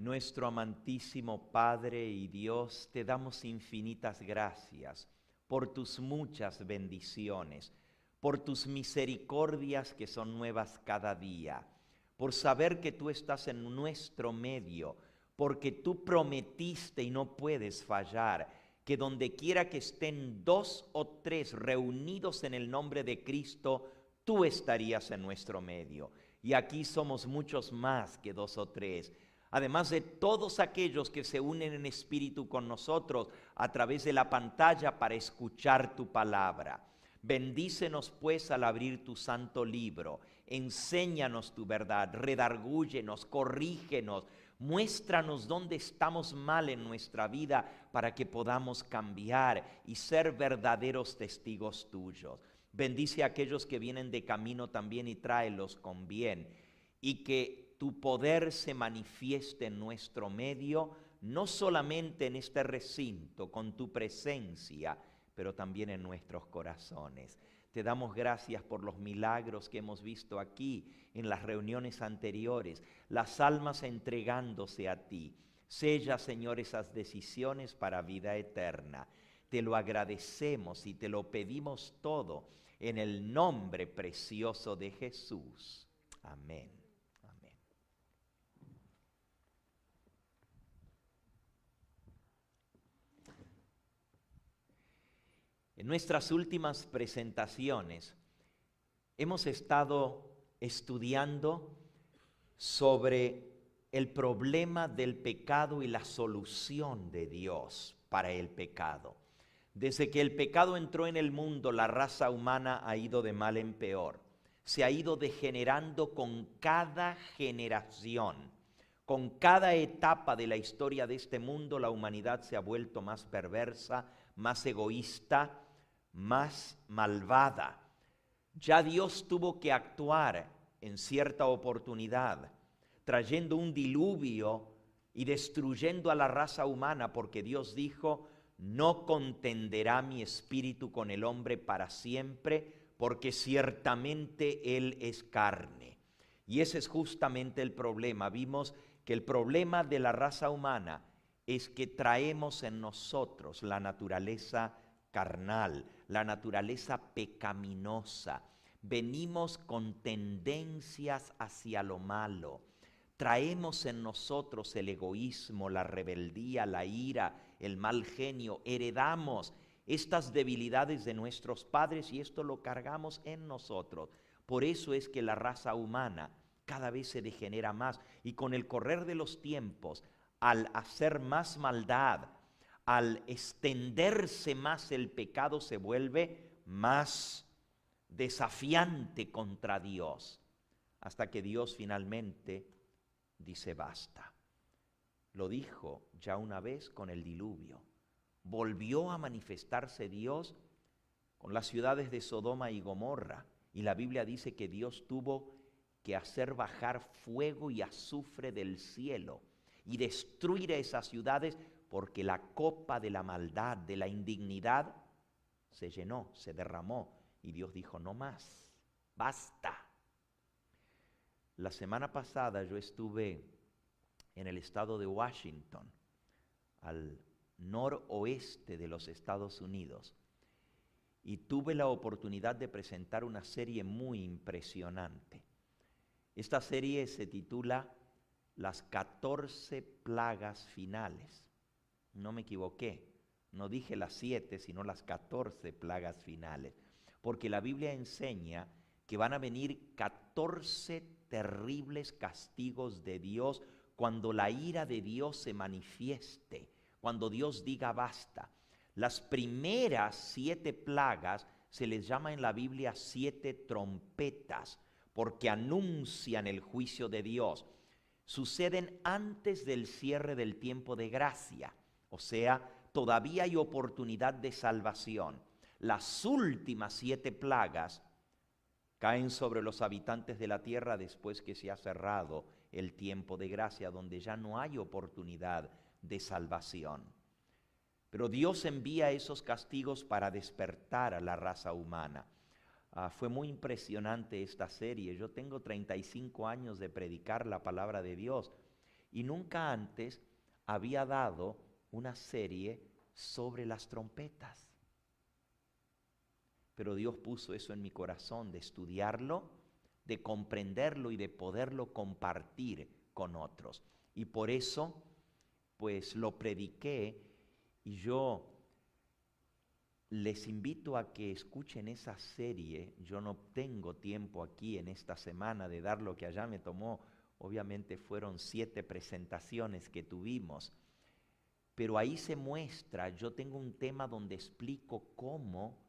Nuestro amantísimo Padre y Dios, te damos infinitas gracias por tus muchas bendiciones, por tus misericordias que son nuevas cada día, por saber que tú estás en nuestro medio, porque tú prometiste y no puedes fallar, que donde quiera que estén 2 o 3 reunidos en el nombre de Cristo, tú estarías en nuestro medio. Y aquí somos muchos más que 2 o 3. Además de todos aquellos que se unen en espíritu con nosotros a través de la pantalla para escuchar tu palabra. Bendícenos pues al abrir tu santo libro, enséñanos tu verdad, redargúyenos, corrígenos, muéstranos dónde estamos mal en nuestra vida para que podamos cambiar y ser verdaderos testigos tuyos. Bendice a aquellos que vienen de camino también y tráelos con bien, y que tu poder se manifieste en nuestro medio, no solamente en este recinto con tu presencia, pero también en nuestros corazones. Te damos gracias por los milagros que hemos visto aquí en las reuniones anteriores, las almas entregándose a ti. Sella, Señor, esas decisiones para vida eterna. Te lo agradecemos y te lo pedimos todo en el nombre precioso de Jesús. Amén. Amén. En nuestras últimas presentaciones hemos estado estudiando sobre el problema del pecado y la solución de Dios para el pecado. Desde que el pecado entró en el mundo, la raza humana ha ido de mal en peor. Se ha ido degenerando con cada generación. Con cada etapa de la historia de este mundo, la humanidad se ha vuelto más perversa, más egoísta, más malvada. Ya Dios tuvo que actuar en cierta oportunidad, trayendo un diluvio y destruyendo a la raza humana, porque Dios dijo: no contenderá mi espíritu con el hombre para siempre, porque ciertamente él es carne. Y ese es justamente el problema. Vimos que el problema de la raza humana es que traemos en nosotros la naturaleza carnal, la naturaleza pecaminosa. Venimos con tendencias hacia lo malo. Traemos en nosotros el egoísmo, la rebeldía, la ira, el mal genio. Heredamos estas debilidades de nuestros padres y esto lo cargamos en nosotros. Por eso es que la raza humana cada vez se degenera más, y con el correr de los tiempos, al hacer más maldad, al extenderse más el pecado, se vuelve más desafiante contra Dios, hasta que Dios finalmente dice basta. Lo dijo ya una vez con el diluvio. Volvió a manifestarse Dios con las ciudades de Sodoma y Gomorra, y la Biblia dice que Dios tuvo que hacer bajar fuego y azufre del cielo y destruir a esas ciudades, porque la copa de la maldad, de la indignidad, se llenó, se derramó, y Dios dijo: no más, basta. La semana pasada yo estuve en el estado de Washington, al noroeste de los Estados Unidos, y tuve la oportunidad de presentar una serie muy impresionante. Esta serie se titula Las 14 plagas finales. No me equivoqué, no dije las 7, sino las 14 plagas finales, porque la Biblia enseña que van a venir 14 terribles castigos de Dios cuando la ira de Dios se manifieste, cuando Dios diga basta. Las primeras 7 plagas se les llama en la Biblia 7 trompetas, porque anuncian el juicio de Dios. Suceden antes del cierre del tiempo de gracia, o sea, todavía hay oportunidad de salvación. Las últimas 7 plagas caen sobre los habitantes de la tierra después que se ha cerrado el tiempo de gracia, donde ya no hay oportunidad de salvación. Pero Dios envía esos castigos para despertar a la raza humana. Fue muy impresionante esta serie. Yo tengo 35 años de predicar la palabra de Dios y nunca antes había dado una serie sobre las trompetas. Pero Dios puso eso en mi corazón, de estudiarlo, de comprenderlo y de poderlo compartir con otros. Y por eso, pues lo prediqué, y yo les invito a que escuchen esa serie. Yo no tengo tiempo aquí en esta semana de dar lo que allá me tomó. Obviamente fueron 7 presentaciones que tuvimos. Pero ahí se muestra, yo tengo un tema donde explico cómo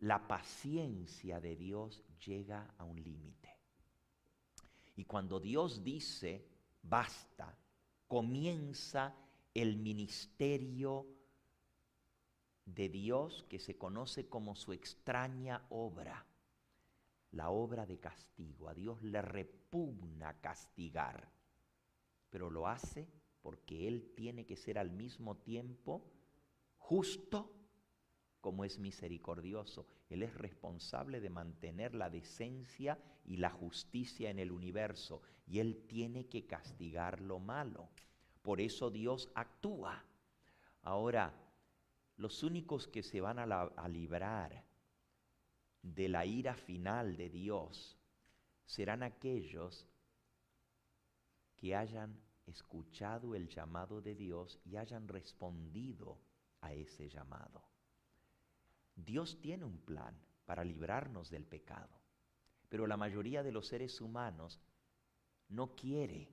la paciencia de Dios llega a un límite. Y cuando Dios dice, basta, comienza el ministerio de Dios que se conoce como su extraña obra, la obra de castigo. A Dios le repugna castigar, pero lo hace porque Él tiene que ser al mismo tiempo justo como es misericordioso. Él es responsable de mantener la decencia y la justicia en el universo, y Él tiene que castigar lo malo. Por eso Dios actúa. Ahora, los únicos que se van a librar de la ira final de Dios serán aquellos que hayan escuchado el llamado de Dios y hayan respondido a ese llamado. Dios tiene un plan para librarnos del pecado, pero la mayoría de los seres humanos no quiere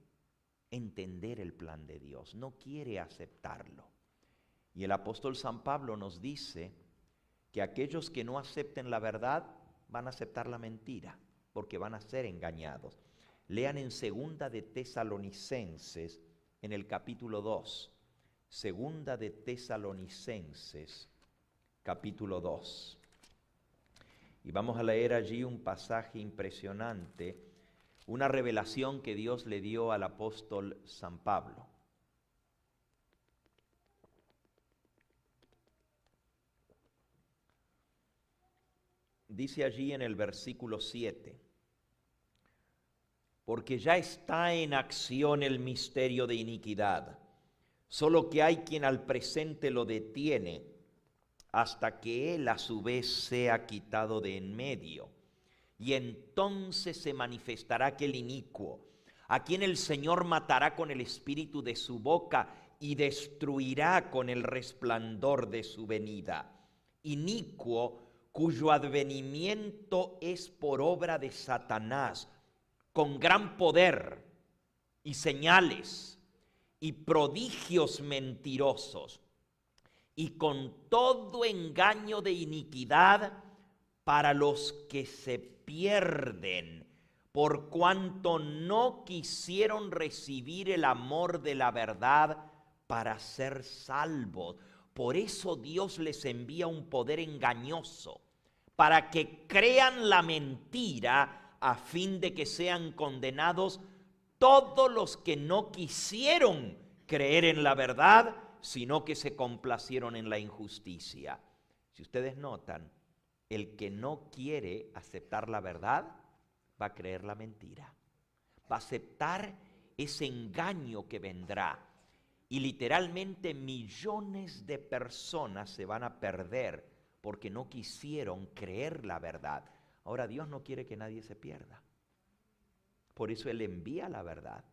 entender el plan de Dios, no quiere aceptarlo. Y el apóstol San Pablo nos dice que aquellos que no acepten la verdad van a aceptar la mentira, porque van a ser engañados. Lean en Segunda de Tesalonicenses, en el capítulo 2. Segunda de Tesalonicenses, capítulo 2. Y vamos a leer allí un pasaje impresionante, una revelación que Dios le dio al apóstol San Pablo. Dice allí en el versículo 7, porque ya está en acción el misterio de iniquidad, solo que hay quien al presente lo detiene, hasta que él a su vez sea quitado de en medio. Y entonces se manifestará aquel inicuo, a quien el Señor matará con el espíritu de su boca y destruirá con el resplandor de su venida. Inicuo, cuyo advenimiento es por obra de Satanás, con gran poder y señales y prodigios mentirosos, y con todo engaño de iniquidad para los que se pierden, por cuanto no quisieron recibir el amor de la verdad para ser salvos. Por eso Dios les envía un poder engañoso, para que crean la mentira, a fin de que sean condenados todos los que no quisieron creer en la verdad, sino que se complacieron en la injusticia. Si ustedes notan, el que no quiere aceptar la verdad va a creer la mentira, va a aceptar ese engaño que vendrá, y literalmente millones de personas se van a perder porque no quisieron creer la verdad. Ahora, Dios no quiere que nadie se pierda, por eso Él envía la verdad,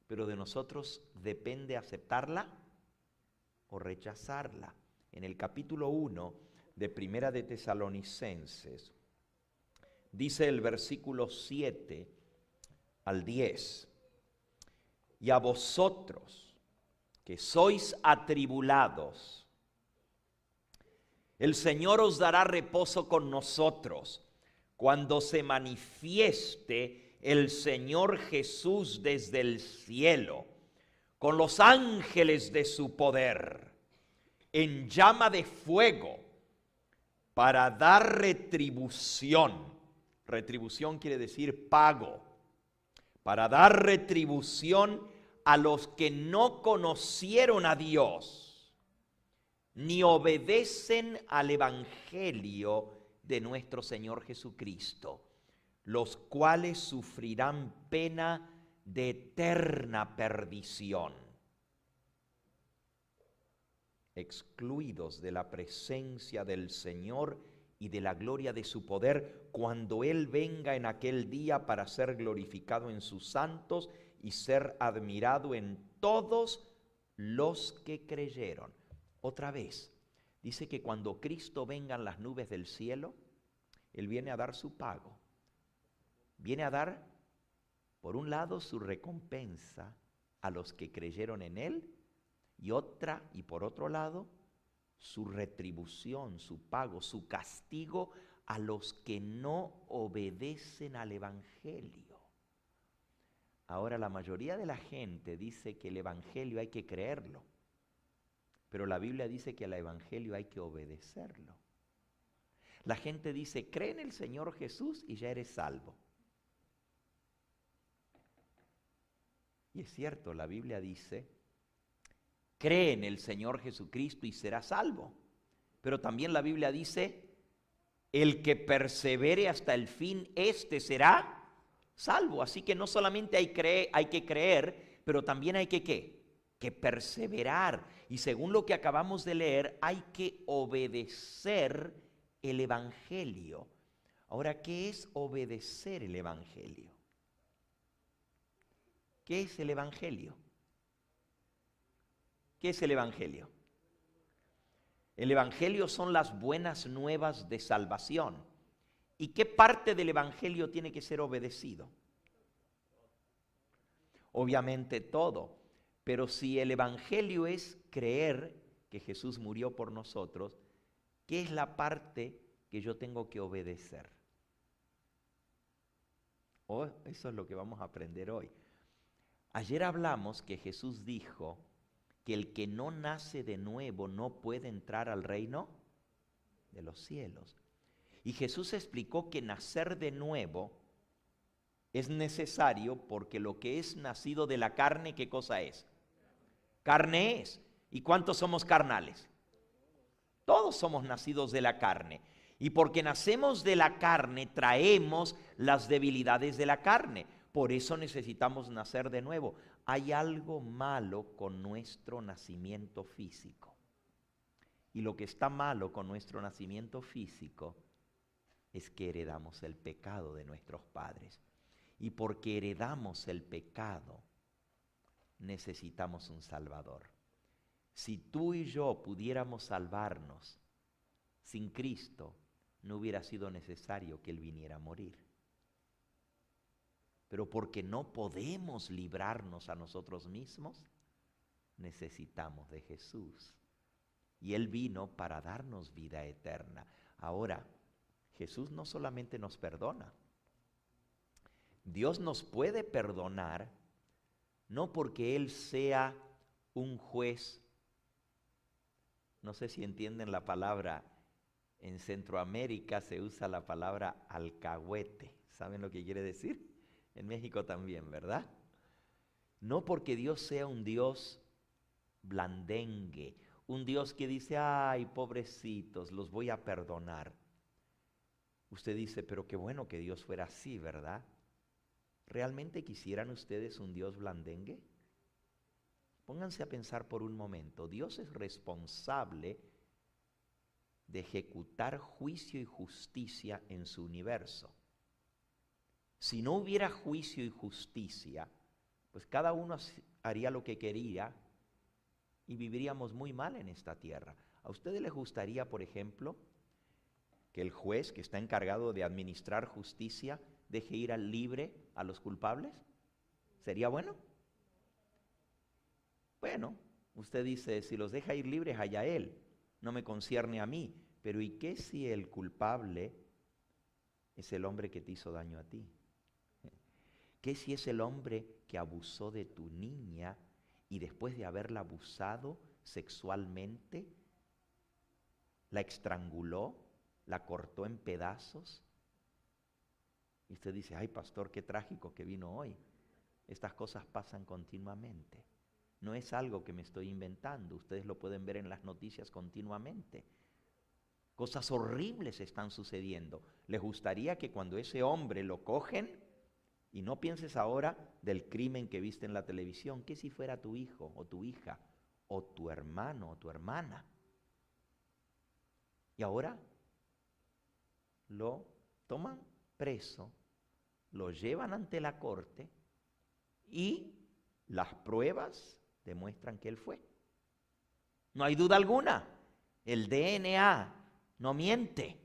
pero de nosotros depende aceptarla o rechazarla. En el capítulo 1 de Primera de Tesalonicenses, dice el versículo 7 al 10, y a vosotros que sois atribulados, el Señor os dará reposo con nosotros cuando se manifieste el Señor Jesús desde el cielo, con los ángeles de su poder, en llama de fuego, para dar retribución. Retribución quiere decir pago. Para dar retribución a los que no conocieron a Dios, ni obedecen al evangelio de nuestro Señor Jesucristo, los cuales sufrirán pena de eterna perdición, excluidos de la presencia del Señor y de la gloria de su poder, cuando Él venga en aquel día para ser glorificado en sus santos y ser admirado en todos los que creyeron. Otra vez, dice que cuando Cristo venga en las nubes del cielo, Él viene a dar su pago. Viene a dar, por un lado, su recompensa a los que creyeron en Él, y por otro lado, su retribución, su pago, su castigo a los que no obedecen al Evangelio. Ahora, la mayoría de la gente dice que el Evangelio hay que creerlo, pero la Biblia dice que al Evangelio hay que obedecerlo. La gente dice, cree en el Señor Jesús y ya eres salvo. Y es cierto, la Biblia dice, cree en el Señor Jesucristo y serás salvo. Pero también la Biblia dice, el que persevere hasta el fin, éste será salvo. Así que no solamente hay que creer, pero también hay que ¿qué? Que perseverar. Y según lo que acabamos de leer, hay que obedecer el Evangelio. Ahora, ¿qué es obedecer el Evangelio? ¿Qué es el Evangelio? ¿Qué es el Evangelio? El Evangelio son las buenas nuevas de salvación. ¿Y qué parte del Evangelio tiene que ser obedecido? Obviamente todo. Pero si el Evangelio es creer que Jesús murió por nosotros, ¿qué es la parte que yo tengo que obedecer? Eso es lo que vamos a aprender hoy. Ayer hablamos que Jesús dijo que el que no nace de nuevo no puede entrar al reino de los cielos. Y Jesús explicó que nacer de nuevo es necesario porque lo que es nacido de la carne, ¿qué cosa es? Carne es. ¿Y cuántos somos carnales? Todos somos nacidos de la carne. Y porque nacemos de la carne, traemos las debilidades de la carne. Por eso necesitamos nacer de nuevo. Hay algo malo con nuestro nacimiento físico. Y lo que está malo con nuestro nacimiento físico es que heredamos el pecado de nuestros padres. Y porque heredamos el pecado, necesitamos un Salvador. Si tú y yo pudiéramos salvarnos sin Cristo, no hubiera sido necesario que Él viniera a morir. Pero porque no podemos librarnos a nosotros mismos, necesitamos de Jesús. Y Él vino para darnos vida eterna. Ahora, Jesús no solamente nos perdona. Dios nos puede perdonar, no porque Él sea un juez. No sé si entienden la palabra. En Centroamérica se usa la palabra alcahuete. ¿Saben lo que quiere decir? En México también, ¿verdad? No porque Dios sea un Dios blandengue, un Dios que dice, ay, pobrecitos, los voy a perdonar. Usted dice, pero qué bueno que Dios fuera así, ¿verdad? ¿Realmente quisieran ustedes un Dios blandengue? Pónganse a pensar por un momento. Dios es responsable de ejecutar juicio y justicia en su universo. Si no hubiera juicio y justicia, pues cada uno haría lo que quería y viviríamos muy mal en esta tierra. ¿A ustedes les gustaría, por ejemplo, que el juez que está encargado de administrar justicia deje ir al libre a los culpables? ¿Sería bueno? Bueno, usted dice, si los deja ir libres, allá él, no me concierne a mí. Pero ¿y qué si el culpable es el hombre que te hizo daño a ti? ¿Qué si es el hombre que abusó de tu niña y después de haberla abusado sexualmente, la estranguló, la cortó en pedazos? Y usted dice, ay pastor, qué trágico que vino hoy. Estas cosas pasan continuamente. No es algo que me estoy inventando, ustedes lo pueden ver en las noticias continuamente. Cosas horribles están sucediendo. ¿Les gustaría que cuando ese hombre lo cogen, Y no pienses ahora del crimen que viste en la televisión. ¿Qué si fuera tu hijo o tu hija o tu hermano o tu hermana? Y ahora lo toman preso, lo llevan ante la corte y las pruebas demuestran que él fue. No hay duda alguna, el DNA no miente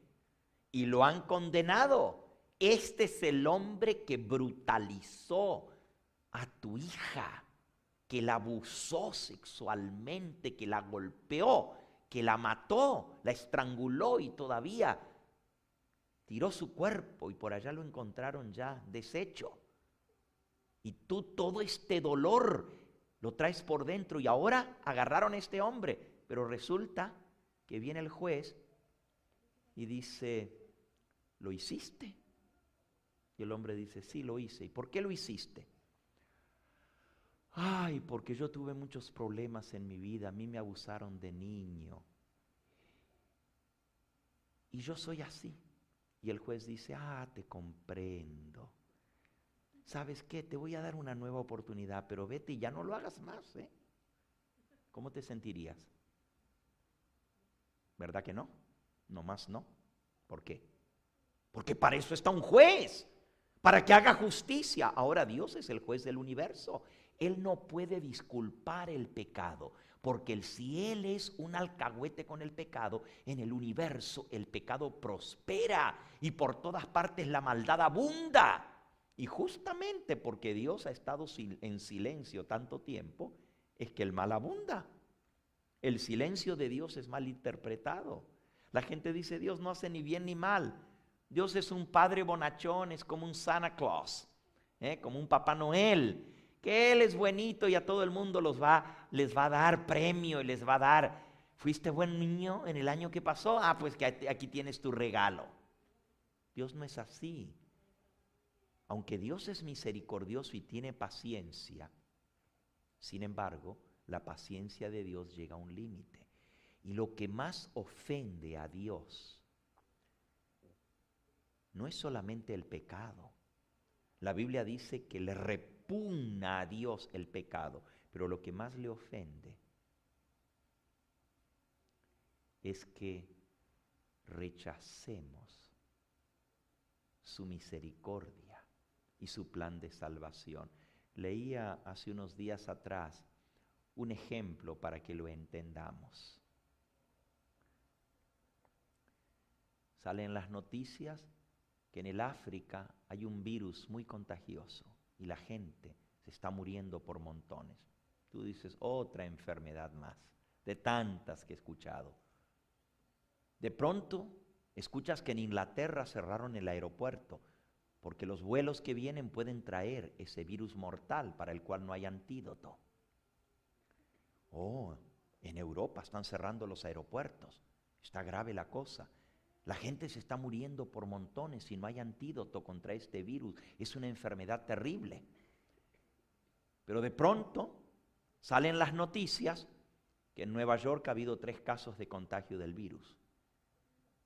y lo han condenado. Este es el hombre que brutalizó a tu hija, que la abusó sexualmente, que la golpeó, que la mató, la estranguló y todavía tiró su cuerpo y por allá lo encontraron ya deshecho. Y tú todo este dolor lo traes por dentro y ahora agarraron a este hombre, pero resulta que viene el juez y dice, ¿lo hiciste? Y el hombre dice, sí, lo hice. ¿Y por qué lo hiciste? Ay, porque yo tuve muchos problemas en mi vida, a mí me abusaron de niño. Y yo soy así. Y el juez dice, te comprendo. ¿Sabes qué? Te voy a dar una nueva oportunidad, pero vete y ya no lo hagas más, ¿eh? ¿Cómo te sentirías? ¿Verdad que no? No más no. ¿Por qué? Porque para eso está un juez, para que haga justicia. Ahora Dios es el juez del universo. Él no puede disculpar el pecado, porque si Él es un alcahuete con el pecado, en el universo el pecado prospera y por todas partes la maldad abunda. Y justamente porque Dios ha estado en silencio tanto tiempo, es que el mal abunda. El silencio de Dios es mal interpretado. La gente dice, Dios no hace ni bien ni mal. Dios es un padre bonachón, es como un Santa Claus, como un Papá Noel, que Él es buenito y a todo el mundo les va a dar premio y les va a dar, ¿fuiste buen niño en el año que pasó? Pues que aquí tienes tu regalo. Dios no es así. Aunque Dios es misericordioso y tiene paciencia, sin embargo, la paciencia de Dios llega a un límite. Y lo que más ofende a Dios no es solamente el pecado. La Biblia dice que le repugna a Dios el pecado, pero lo que más le ofende es que rechacemos su misericordia y su plan de salvación. Leía hace unos días atrás un ejemplo para que lo entendamos. Salen las noticias que en el África hay un virus muy contagioso y la gente se está muriendo por montones. Tú dices, otra enfermedad más, de tantas que he escuchado. De pronto escuchas que en Inglaterra cerraron el aeropuerto porque los vuelos que vienen pueden traer ese virus mortal para el cual no hay antídoto. En Europa están cerrando los aeropuertos. Está grave la cosa. La gente se está muriendo por montones y no hay antídoto contra este virus. Es una enfermedad terrible. Pero de pronto salen las noticias que en Nueva York ha habido 3 casos de contagio del virus.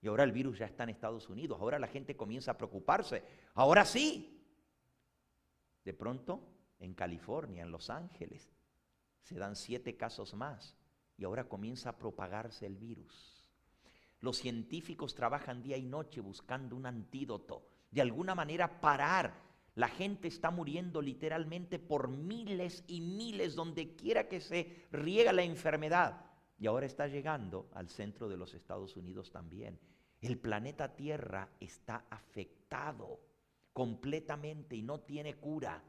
Y ahora el virus ya está en Estados Unidos. Ahora la gente comienza a preocuparse. Ahora sí. De pronto, en California, en Los Ángeles, se dan 7 casos más. Y ahora comienza a propagarse el virus. Los científicos trabajan día y noche buscando un antídoto. De alguna manera parar. La gente está muriendo literalmente por miles y miles donde quiera que se riega la enfermedad. Y ahora está llegando al centro de los Estados Unidos también. El planeta Tierra está afectado completamente y no tiene cura.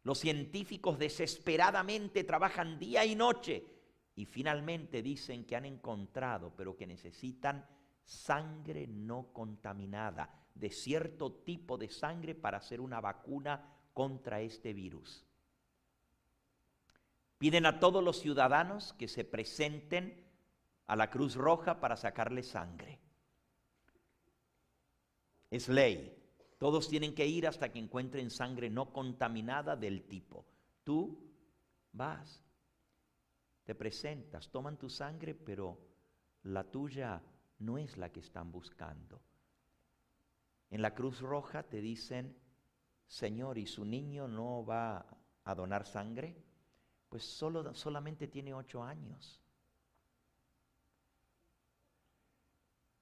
Los científicos desesperadamente trabajan día y noche y finalmente dicen que han encontrado, pero que necesitan sangre no contaminada, de cierto tipo de sangre para hacer una vacuna contra este virus. Piden a todos los ciudadanos que se presenten a la Cruz Roja para sacarle sangre. Es ley. Todos tienen que ir hasta que encuentren sangre no contaminada del tipo. Tú vas, te presentas, toman tu sangre, pero la tuya no es la que están buscando. En la Cruz Roja te dicen, Señor, ¿y su niño no va a donar sangre? Pues solamente tiene 8 años.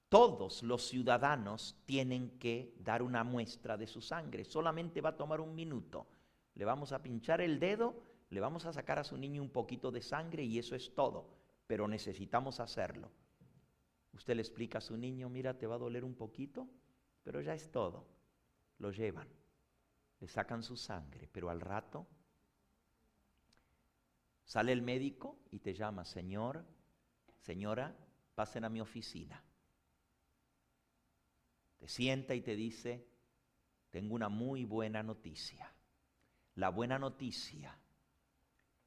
Todos los ciudadanos tienen que dar una muestra de su sangre. Solamente va a tomar 1 minuto. Le vamos a pinchar el dedo, le vamos a sacar a su niño un poquito de sangre y eso es todo. Pero necesitamos hacerlo. Usted le explica a su niño, mira, te va a doler un poquito, pero ya es todo. Lo llevan, le sacan su sangre, pero al rato sale el médico y te llama, señor, señora, pasen a mi oficina. Te sienta y te dice, tengo una muy buena noticia. La buena noticia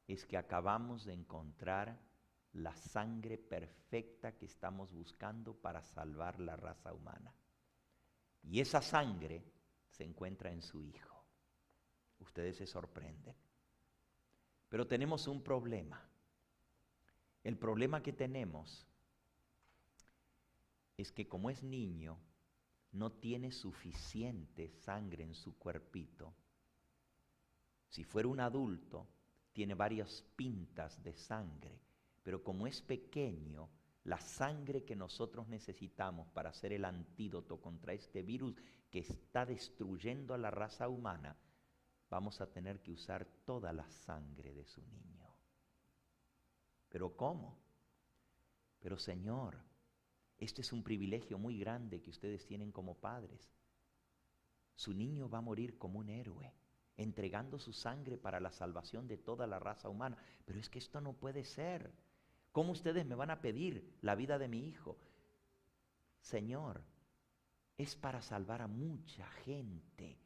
es que acabamos de encontrar la sangre perfecta que estamos buscando para salvar la raza humana. Y esa sangre se encuentra en su hijo. Ustedes se sorprenden. Pero tenemos un problema. El problema que tenemos es que como es niño, no tiene suficiente sangre en su cuerpito. Si fuera un adulto, tiene varias pintas de sangre, pero como es pequeño, la sangre que nosotros necesitamos para hacer el antídoto contra este virus que está destruyendo a la raza humana, vamos a tener que usar toda la sangre de su niño. ¿Pero cómo? Pero Señor, este es un privilegio muy grande que ustedes tienen como padres. Su niño va a morir como un héroe, entregando su sangre para la salvación de toda la raza humana. Pero es que esto no puede ser. ¿Cómo ustedes me van a pedir la vida de mi hijo? Señor, es para salvar a mucha gente.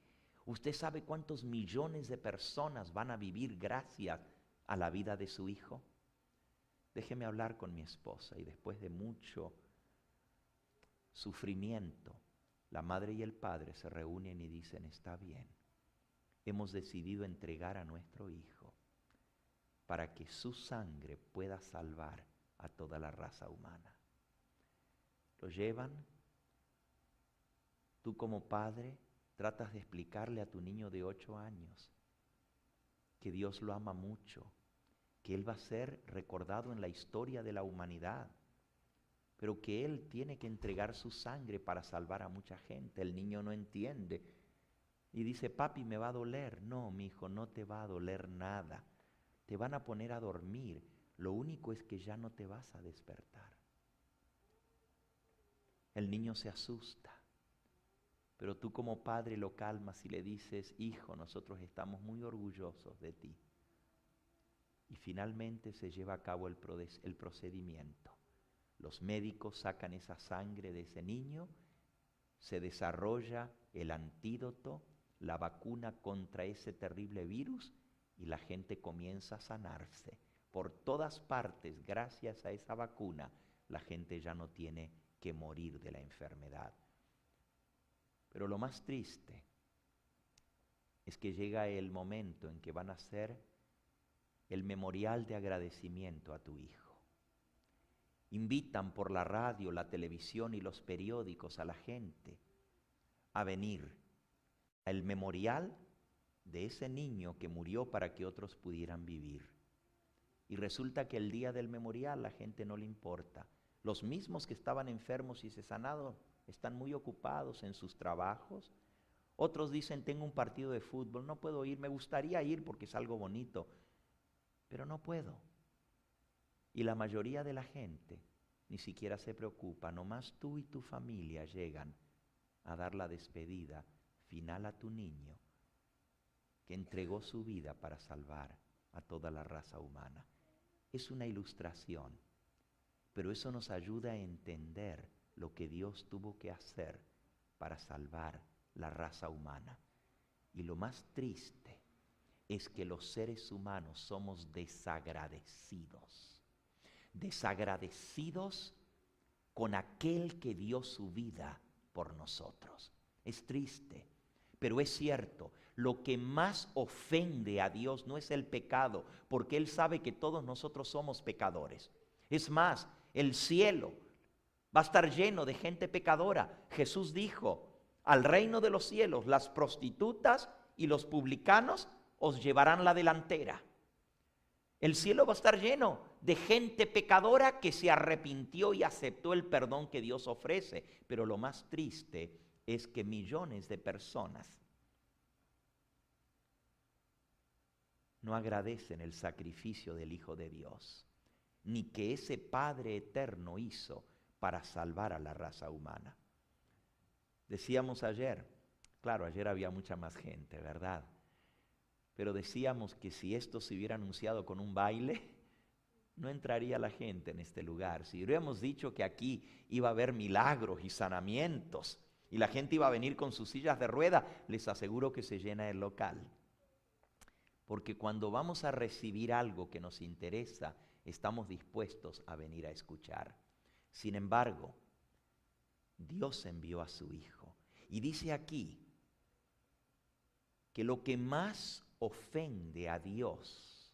¿Usted sabe cuántos millones de personas van a vivir gracias a la vida de su hijo? Déjeme hablar con mi esposa y después de mucho sufrimiento, la madre y el padre se reúnen y dicen, está bien, hemos decidido entregar a nuestro hijo para que su sangre pueda salvar a toda la raza humana. Lo llevan, tú como padre tratas de explicarle a tu niño de 8 años que Dios lo ama mucho, que Él va a ser recordado en la historia de la humanidad, pero que Él tiene que entregar su sangre para salvar a mucha gente. El niño no entiende y dice, papi, me va a doler. No, mi hijo, no te va a doler nada. Te van a poner a dormir. Lo único es que ya no te vas a despertar. El niño se asusta, pero tú como padre lo calmas y le dices, hijo, nosotros estamos muy orgullosos de ti. Y finalmente se lleva a cabo el procedimiento. Los médicos sacan esa sangre de ese niño, se desarrolla el antídoto, la vacuna contra ese terrible virus y la gente comienza a sanarse. Por todas partes, gracias a esa vacuna, la gente ya no tiene que morir de la enfermedad. Pero lo más triste es que llega el momento en que van a hacer el memorial de agradecimiento a tu hijo. Invitan por la radio, la televisión y los periódicos a la gente a venir al memorial de ese niño que murió para que otros pudieran vivir. Y resulta que el día del memorial la gente no le importa. Los mismos que estaban enfermos y se sanaron están muy ocupados en sus trabajos. Otros dicen, tengo un partido de fútbol, no puedo ir, me gustaría ir porque es algo bonito, pero no puedo. Y la mayoría de la gente ni siquiera se preocupa, nomás tú y tu familia llegan a dar la despedida final a tu niño que entregó su vida para salvar a toda la raza humana. Es una ilustración, pero eso nos ayuda a entender lo que Dios tuvo que hacer para salvar la raza humana. Y lo más triste es que los seres humanos somos desagradecidos con aquel que dio su vida por nosotros. Es triste, pero es cierto. Lo que más ofende a Dios no es el pecado, porque Él sabe que todos nosotros somos pecadores. Es más, el cielo va a estar lleno de gente pecadora. Jesús dijo, al reino de los cielos, las prostitutas y los publicanos os llevarán la delantera. El cielo va a estar lleno de gente pecadora que se arrepintió y aceptó el perdón que Dios ofrece. Pero lo más triste es que millones de personas no agradecen el sacrificio del Hijo de Dios, ni que ese Padre eterno hizo para salvar a la raza humana. Decíamos ayer, claro, ayer había mucha más gente, ¿verdad? Pero decíamos que si esto se hubiera anunciado con un baile, no entraría la gente en este lugar. Si hubiéramos dicho que aquí iba a haber milagros y sanamientos y la gente iba a venir con sus sillas de rueda, les aseguro que se llena el local. Porque cuando vamos a recibir algo que nos interesa, estamos dispuestos a venir a escuchar. Sin embargo, Dios envió a su Hijo. Y dice aquí que lo que más ofende a Dios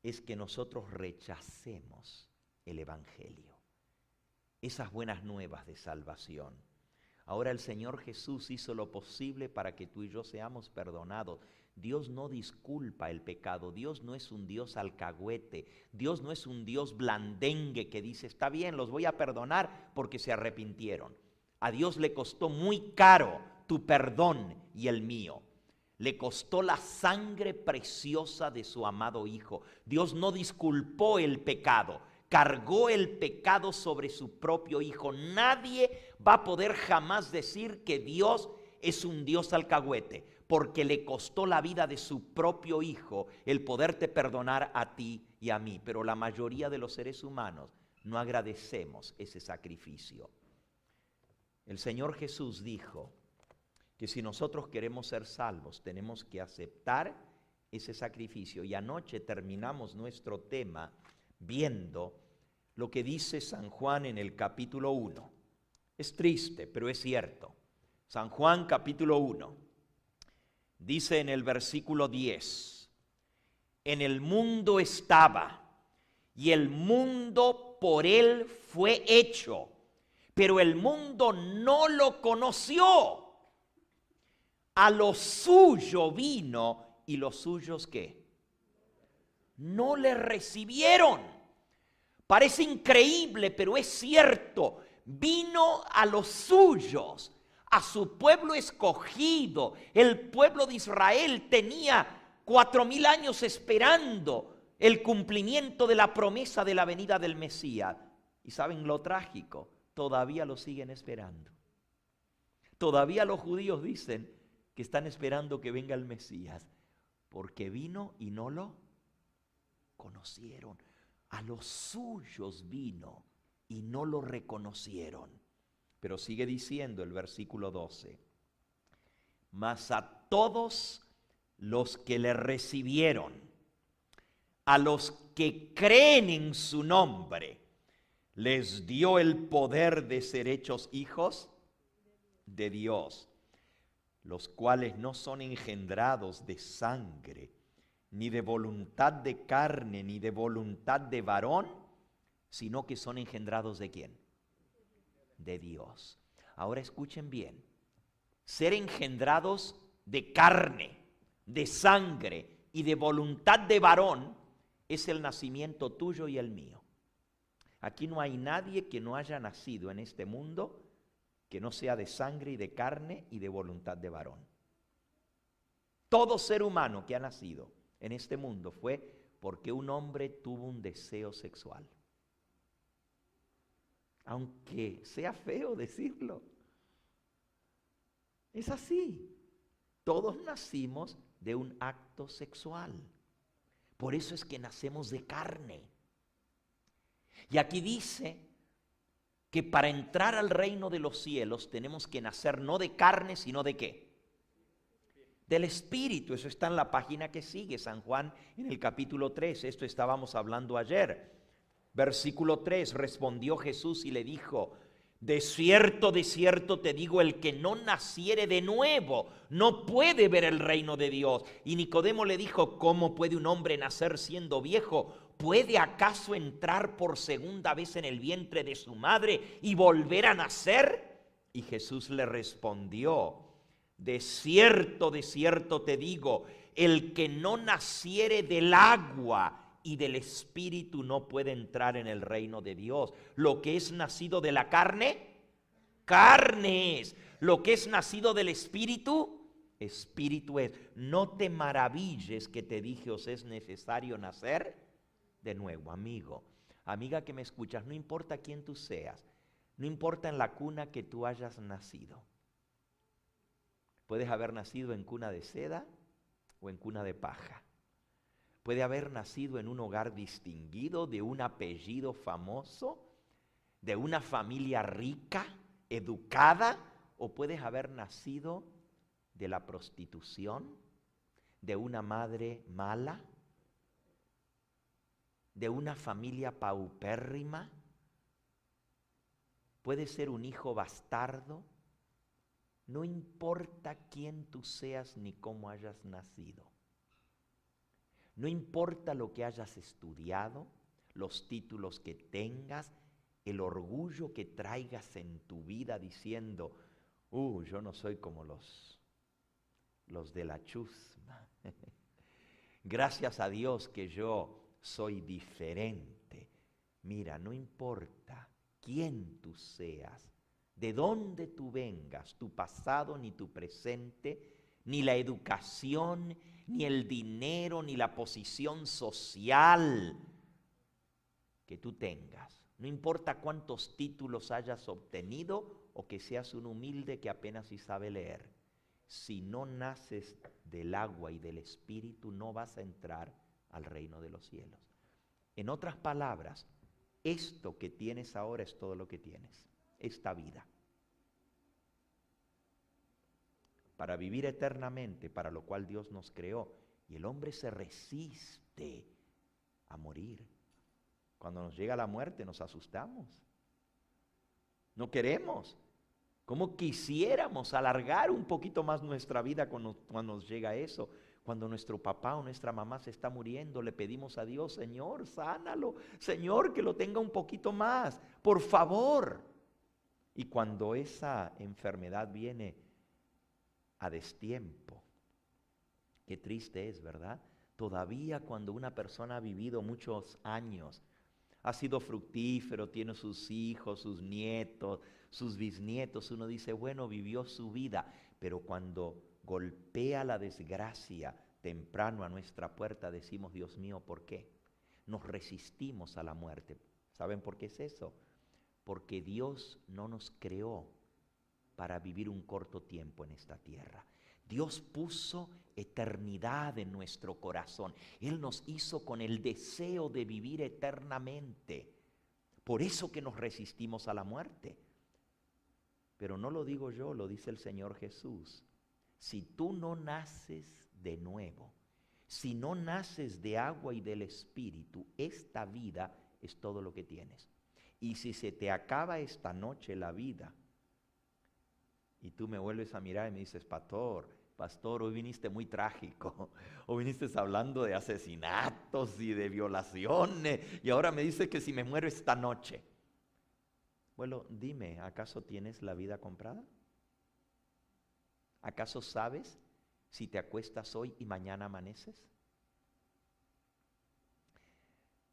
es que nosotros rechacemos el Evangelio, esas buenas nuevas de salvación. Ahora el Señor Jesús hizo lo posible para que tú y yo seamos perdonados. Dios no disculpa el pecado. Dios no es un Dios alcahuete. Dios no es un Dios blandengue que dice, está bien, los voy a perdonar porque se arrepintieron. A Dios le costó muy caro tu perdón y el mío. Le costó la sangre preciosa de su amado Hijo. Dios no disculpó el pecado, cargó el pecado sobre su propio Hijo. Nadie va a poder jamás decir que Dios es un Dios alcahuete, porque le costó la vida de su propio Hijo el poderte perdonar a ti y a mí. Pero la mayoría de los seres humanos no agradecemos ese sacrificio. El Señor Jesús dijo que si nosotros queremos ser salvos, tenemos que aceptar ese sacrificio. Y anoche terminamos nuestro tema viendo lo que dice San Juan en el capítulo 1. Es triste, pero es cierto. San Juan capítulo 1. Dice en el versículo 10, en el mundo estaba, y el mundo por él fue hecho, pero el mundo no lo conoció. A lo suyo vino, y los suyos ¿qué? No le recibieron. Parece increíble, pero es cierto. Vino a los suyos, a su pueblo escogido. El pueblo de Israel tenía 4000 años esperando el cumplimiento de la promesa de la venida del Mesías. Y ¿saben lo trágico? Todavía lo siguen esperando. Todavía los judíos dicen que están esperando que venga el Mesías, porque vino y no lo conocieron. A los suyos vino y no lo reconocieron. Pero sigue diciendo el versículo 12, mas a todos los que le recibieron, a los que creen en su nombre, les dio el poder de ser hechos hijos de Dios, los cuales no son engendrados de sangre, ni de voluntad de carne, ni de voluntad de varón, sino que son engendrados ¿de quién? De Dios. Ahora escuchen bien, ser engendrados de carne, de sangre y de voluntad de varón es el nacimiento tuyo y el mío. Aquí no hay nadie que no haya nacido en este mundo que no sea de sangre y de carne y de voluntad de varón. Todo ser humano que ha nacido en este mundo fue porque un hombre tuvo un deseo sexual. Aunque sea feo decirlo, es así. Todos nacimos de un acto sexual. Por eso es que nacemos de carne. Y aquí dice que para entrar al reino de los cielos tenemos que nacer no de carne, sino ¿de qué? Del Espíritu. Eso está en la página que sigue, San Juan, en el capítulo 3. Esto estábamos hablando ayer. Versículo 3, respondió Jesús y le dijo, de cierto te digo, el que no naciere de nuevo no puede ver el reino de Dios. Y Nicodemo le dijo, ¿cómo puede un hombre nacer siendo viejo? ¿Puede acaso entrar por segunda vez en el vientre de su madre y volver a nacer? Y Jesús le respondió, de cierto te digo, el que no naciere del agua y del Espíritu no puede entrar en el reino de Dios. Lo que es nacido de la carne, carne es. Lo que es nacido del Espíritu, Espíritu es. No te maravilles que te dije, os es necesario nacer de nuevo, amigo. Amiga que me escuchas, no importa quién tú seas, no importa en la cuna que tú hayas nacido. Puedes haber nacido en cuna de seda o en cuna de paja. Puede haber nacido en un hogar distinguido, de un apellido famoso, de una familia rica, educada, o puedes haber nacido de la prostitución, de una madre mala, de una familia paupérrima. Puede ser un hijo bastardo. No importa quién tú seas ni cómo hayas nacido. No importa lo que hayas estudiado, los títulos que tengas, el orgullo que traigas en tu vida diciendo, yo no soy como los de la chusma. Gracias a Dios que yo soy diferente. Mira, no importa quién tú seas, de dónde tú vengas, tu pasado ni tu presente, ni la educación, ni el dinero, ni la posición social que tú tengas. No importa cuántos títulos hayas obtenido o que seas un humilde que apenas si sabe leer. Si no naces del agua y del Espíritu, no vas a entrar al reino de los cielos. En otras palabras, esto que tienes ahora es todo lo que tienes, esta vida. Para vivir eternamente, para lo cual Dios nos creó. Y el hombre se resiste a morir. Cuando nos llega la muerte nos asustamos. No queremos. ¿Cómo quisiéramos alargar un poquito más nuestra vida cuando nos llega eso? Cuando nuestro papá o nuestra mamá se está muriendo, le pedimos a Dios, Señor, sánalo. Señor, que lo tenga un poquito más. Por favor. Y cuando esa enfermedad viene a destiempo, qué triste es, ¿verdad? Todavía cuando una persona ha vivido muchos años, ha sido fructífero, tiene sus hijos, sus nietos, sus bisnietos, uno dice, bueno, vivió su vida, pero cuando golpea la desgracia temprano a nuestra puerta, decimos, Dios mío, ¿por qué? Nos resistimos a la muerte. ¿Saben por qué es eso? Porque Dios no nos creó para vivir un corto tiempo en esta tierra. Dios puso eternidad en nuestro corazón. Él nos hizo con el deseo de vivir eternamente. Por eso que nos resistimos a la muerte. Pero no lo digo yo, lo dice el Señor Jesús. Si tú no naces de nuevo, si no naces de agua y del Espíritu, esta vida es todo lo que tienes. Y si se te acaba esta noche la vida, y tú me vuelves a mirar y me dices, pastor, hoy viniste muy trágico, hoy viniste hablando de asesinatos y de violaciones, y ahora me dices que si me muero esta noche. Bueno, dime, ¿acaso tienes la vida comprada? ¿Acaso sabes si te acuestas hoy y mañana amaneces?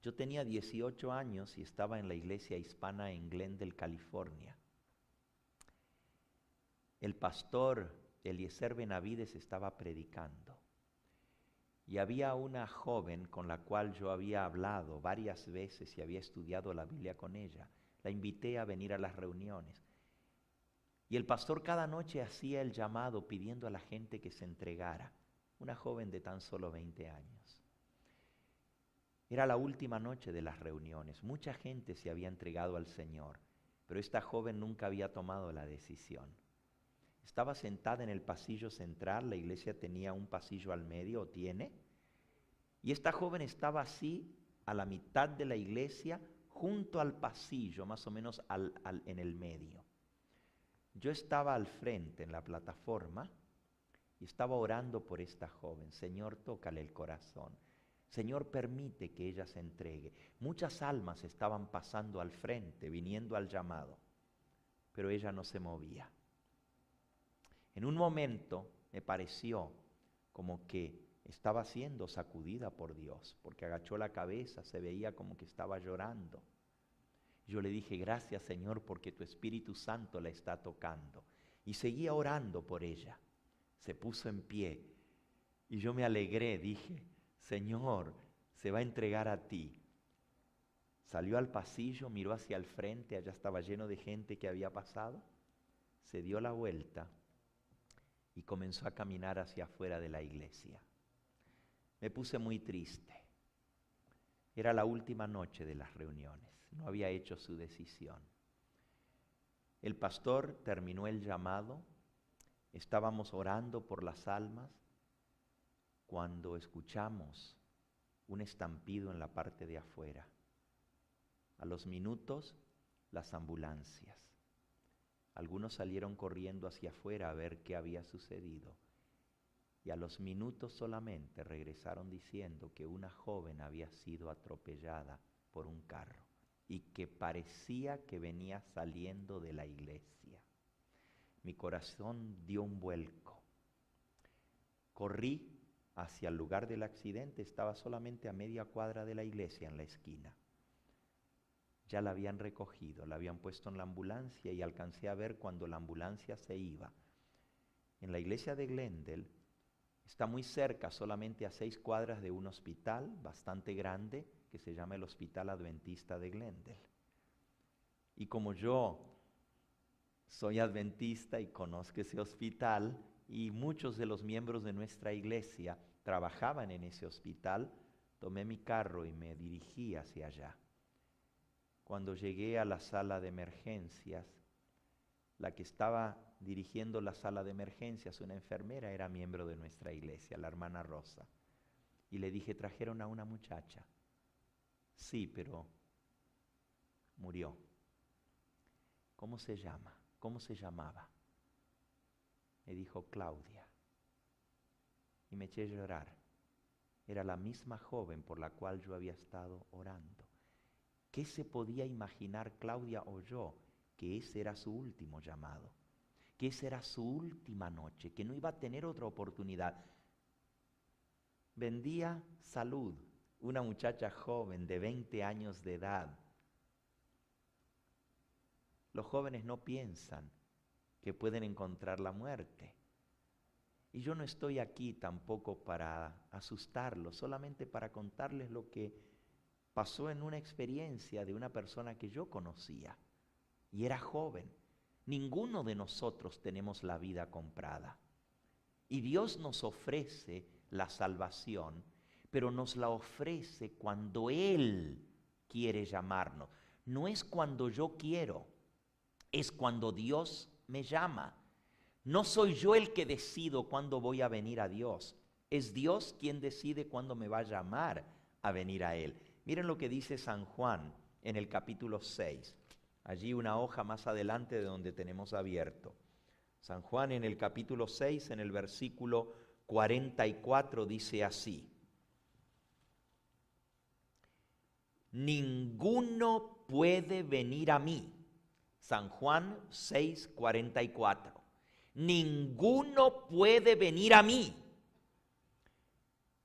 Yo tenía 18 años y estaba en la iglesia hispana en Glendale, California. El pastor Eliezer Benavides estaba predicando y había una joven con la cual yo había hablado varias veces y había estudiado la Biblia con ella. La invité a venir a las reuniones y el pastor cada noche hacía el llamado pidiendo a la gente que se entregara. Una joven de tan solo 20 años. Era la última noche de las reuniones. Mucha gente se había entregado al Señor, pero esta joven nunca había tomado la decisión. Estaba sentada en el pasillo central, la iglesia tenía un pasillo al medio, o tiene, y esta joven estaba así a la mitad de la iglesia, junto al pasillo, más o menos en el medio. Yo estaba al frente en la plataforma y estaba orando por esta joven. Señor, tócale el corazón. Señor, permite que ella se entregue. Muchas almas estaban pasando al frente, viniendo al llamado, pero ella no se movía. En un momento me pareció como que estaba siendo sacudida por Dios, porque agachó la cabeza, se veía como que estaba llorando. Yo le dije, gracias Señor, porque tu Espíritu Santo la está tocando. Y seguía orando por ella. Se puso en pie y yo me alegré, dije, Señor, se va a entregar a ti. Salió al pasillo, miró hacia el frente, allá estaba lleno de gente que había pasado, se dio la vuelta y comenzó a caminar hacia afuera de la iglesia. Me puse muy triste. Era la última noche de las reuniones, no había hecho su decisión. El pastor terminó el llamado, estábamos orando por las almas, cuando escuchamos un estampido en la parte de afuera. A los minutos, las ambulancias. Algunos salieron corriendo hacia afuera a ver qué había sucedido. Y a los minutos solamente regresaron diciendo que una joven había sido atropellada por un carro y que parecía que venía saliendo de la iglesia. Mi corazón dio un vuelco. Corrí hacia el lugar del accidente, estaba solamente a media cuadra de la iglesia, en la esquina. Ya la habían recogido, la habían puesto en la ambulancia y alcancé a ver cuando la ambulancia se iba. En la iglesia de Glendale está muy cerca, solamente a 6 cuadras de un hospital bastante grande que se llama el Hospital Adventista de Glendale. Y como yo soy adventista y conozco ese hospital y muchos de los miembros de nuestra iglesia trabajaban en ese hospital, tomé mi carro y me dirigí hacia allá. Cuando llegué a la sala de emergencias, la que estaba dirigiendo la sala de emergencias, una enfermera, era miembro de nuestra iglesia, la hermana Rosa. Y le dije, ¿trajeron a una muchacha? Sí, pero murió. ¿Cómo se llama? ¿Cómo se llamaba? Me dijo, Claudia. Y me eché a llorar. Era la misma joven por la cual yo había estado orando. ¿Qué se podía imaginar Claudia o yo? Que ese era su último llamado, que esa era su última noche, que no iba a tener otra oportunidad. Vendía salud, una muchacha joven de 20 años de edad. Los jóvenes no piensan que pueden encontrar la muerte. Y yo no estoy aquí tampoco para asustarlos, solamente para contarles lo que pasó en una experiencia de una persona que yo conocía y era joven. Ninguno de nosotros tenemos la vida comprada. Y Dios nos ofrece la salvación, pero nos la ofrece cuando Él quiere llamarnos. No es cuando yo quiero, es cuando Dios me llama. No soy yo el que decido cuándo voy a venir a Dios. Es Dios quien decide cuándo me va a llamar a venir a Él. Miren lo que dice San Juan en el capítulo 6. Allí una hoja más adelante de donde tenemos abierto. San Juan en el capítulo 6, en el versículo 44, dice así. Ninguno puede venir a mí. San Juan 6, 44. Ninguno puede venir a mí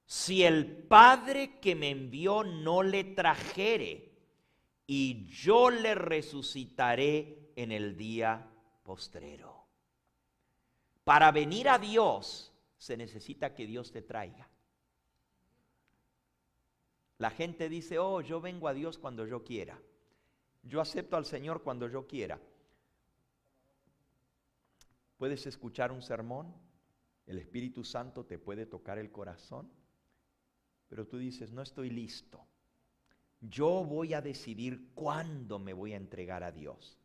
si el Padre que me envió no le trajere, y yo le resucitaré en el día postrero. Para venir a Dios se necesita que Dios te traiga. La gente dice, oh, yo vengo a Dios cuando yo quiera. Yo acepto al Señor cuando yo quiera. Puedes escuchar un sermón, el Espíritu Santo te puede tocar el corazón, pero tú dices, no estoy listo. Yo voy a decidir cuándo me voy a entregar a Dios.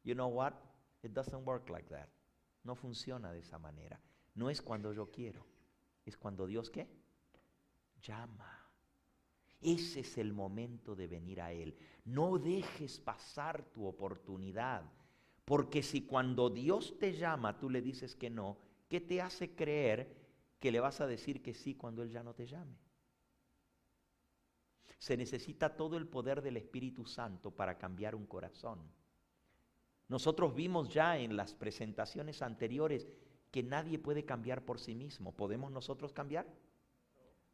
You know what? It doesn't work like that. No funciona de esa manera. No es cuando yo quiero, es cuando Dios, ¿qué? Llama. Ese es el momento de venir a Él. No dejes pasar tu oportunidad, porque si cuando Dios te llama tú le dices que no, ¿qué te hace creer que le vas a decir que sí cuando Él ya no te llame? Se necesita todo el poder del Espíritu Santo para cambiar un corazón. Nosotros vimos ya en las presentaciones anteriores que nadie puede cambiar por sí mismo. ¿Podemos nosotros cambiar?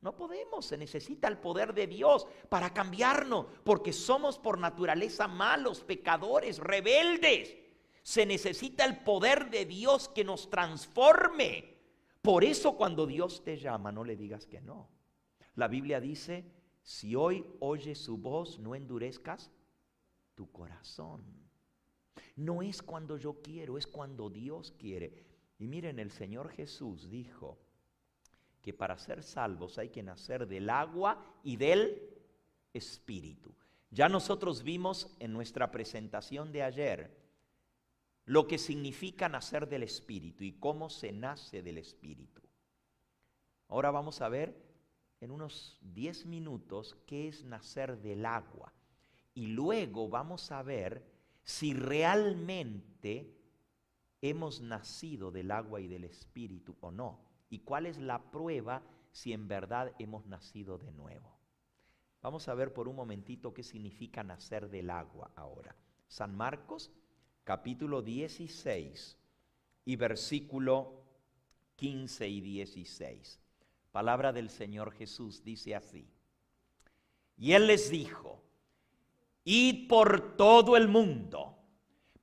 No podemos, se necesita el poder de Dios para cambiarnos, porque somos por naturaleza malos, pecadores, rebeldes. Se necesita el poder de Dios que nos transforme. Por eso cuando Dios te llama, no le digas que no. La Biblia dice, si hoy oyes su voz, no endurezcas tu corazón. No es cuando yo quiero, es cuando Dios quiere. Y miren, el Señor Jesús dijo que para ser salvos hay que nacer del agua y del Espíritu. Ya nosotros vimos en nuestra presentación de ayer lo que significa nacer del Espíritu y cómo se nace del Espíritu. Ahora vamos a ver en unos 10 minutos qué es nacer del agua. Y luego vamos a ver si realmente hemos nacido del agua y del Espíritu o no. ¿Y cuál es la prueba si en verdad hemos nacido de nuevo? Vamos a ver por un momentito qué significa nacer del agua ahora. San Marcos, capítulo 16 y versículo 15 y 16. Palabra del Señor Jesús dice así. Y Él les dijo, id por todo el mundo,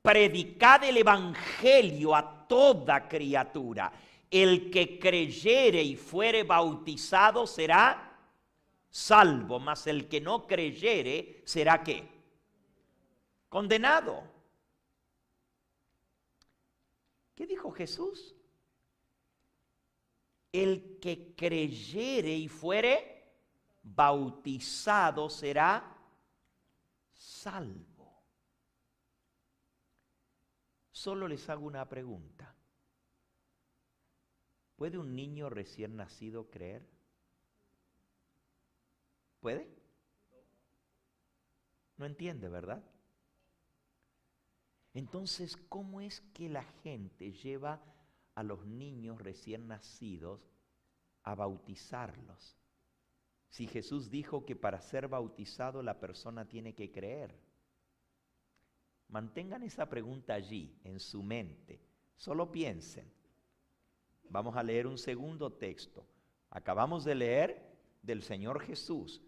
predicad el evangelio a toda criatura. El que creyere y fuere bautizado será salvo, mas el que no creyere será ¿qué? Condenado. ¿Qué dijo Jesús? El que creyere y fuere bautizado será salvo. Solo les hago una pregunta. ¿Puede un niño recién nacido creer? ¿Puede? No entiende, ¿verdad? Entonces, ¿cómo es que la gente lleva a los niños recién nacidos a bautizarlos? Si Jesús dijo que para ser bautizado la persona tiene que creer. Mantengan esa pregunta allí, en su mente. Solo piensen. Vamos a leer un segundo texto. Acabamos de leer del Señor Jesús.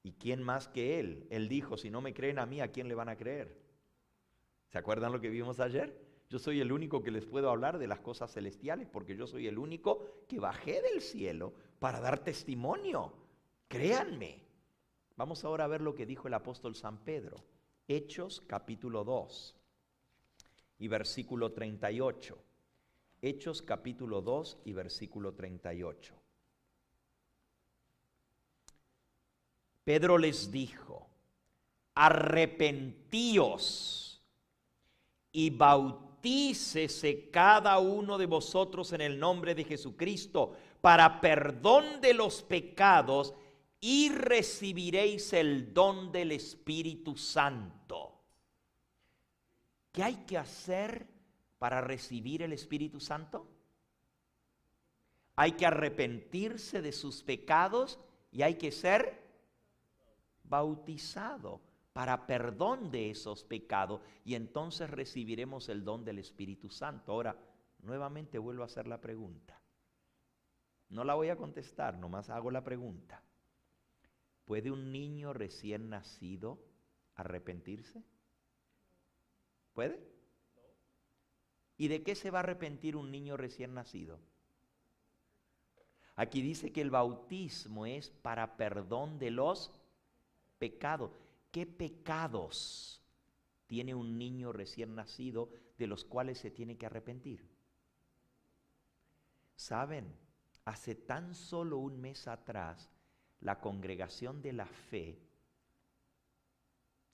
¿Y quién más que Él? Él dijo, si no me creen a mí, ¿a quién le van a creer? ¿Se acuerdan lo que vimos ayer? Yo soy el único que les puedo hablar de las cosas celestiales porque yo soy el único que bajé del cielo para dar testimonio. Créanme. Vamos ahora a ver lo que dijo el apóstol San Pedro. Hechos capítulo 2 y versículo 38. Hechos capítulo 2 y versículo 38. Pedro les dijo, arrepentíos y bautícese cada uno de vosotros en el nombre de Jesucristo para perdón de los pecados y recibiréis el don del Espíritu Santo. ¿Qué hay que hacer para recibir el Espíritu Santo? Hay que arrepentirse de sus pecados y hay que ser bautizado para perdón de esos pecados y entonces recibiremos el don del Espíritu Santo. Ahora, nuevamente vuelvo a hacer la pregunta. No la voy a contestar, nomás hago la pregunta. ¿Puede un niño recién nacido arrepentirse? ¿Puede? ¿Y de qué se va a arrepentir un niño recién nacido? Aquí dice que el bautismo es para perdón de los pecados. ¿Qué pecados tiene un niño recién nacido de los cuales se tiene que arrepentir? ¿Saben? Hace tan solo un mes atrás, la Congregación de la Fe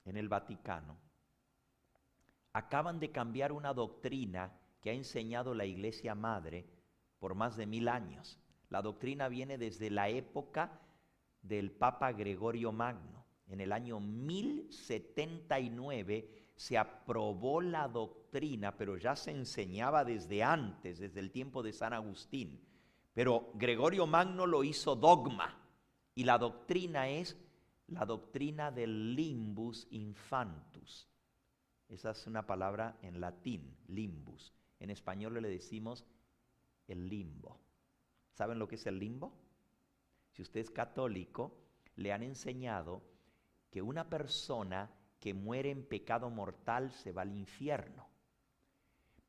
en el Vaticano acaban de cambiar una doctrina que ha enseñado la Iglesia Madre por más de 1000 años. La doctrina viene desde la época del Papa Gregorio Magno. En el año 1079 se aprobó la doctrina, pero ya se enseñaba desde antes, desde el tiempo de San Agustín. Pero Gregorio Magno lo hizo dogma. Y la doctrina es la doctrina del limbus infantus. Esa es una palabra en latín, limbus. En español le decimos el limbo. ¿Saben lo que es el limbo? Si usted es católico, le han enseñado que una persona que muere en pecado mortal se va al infierno.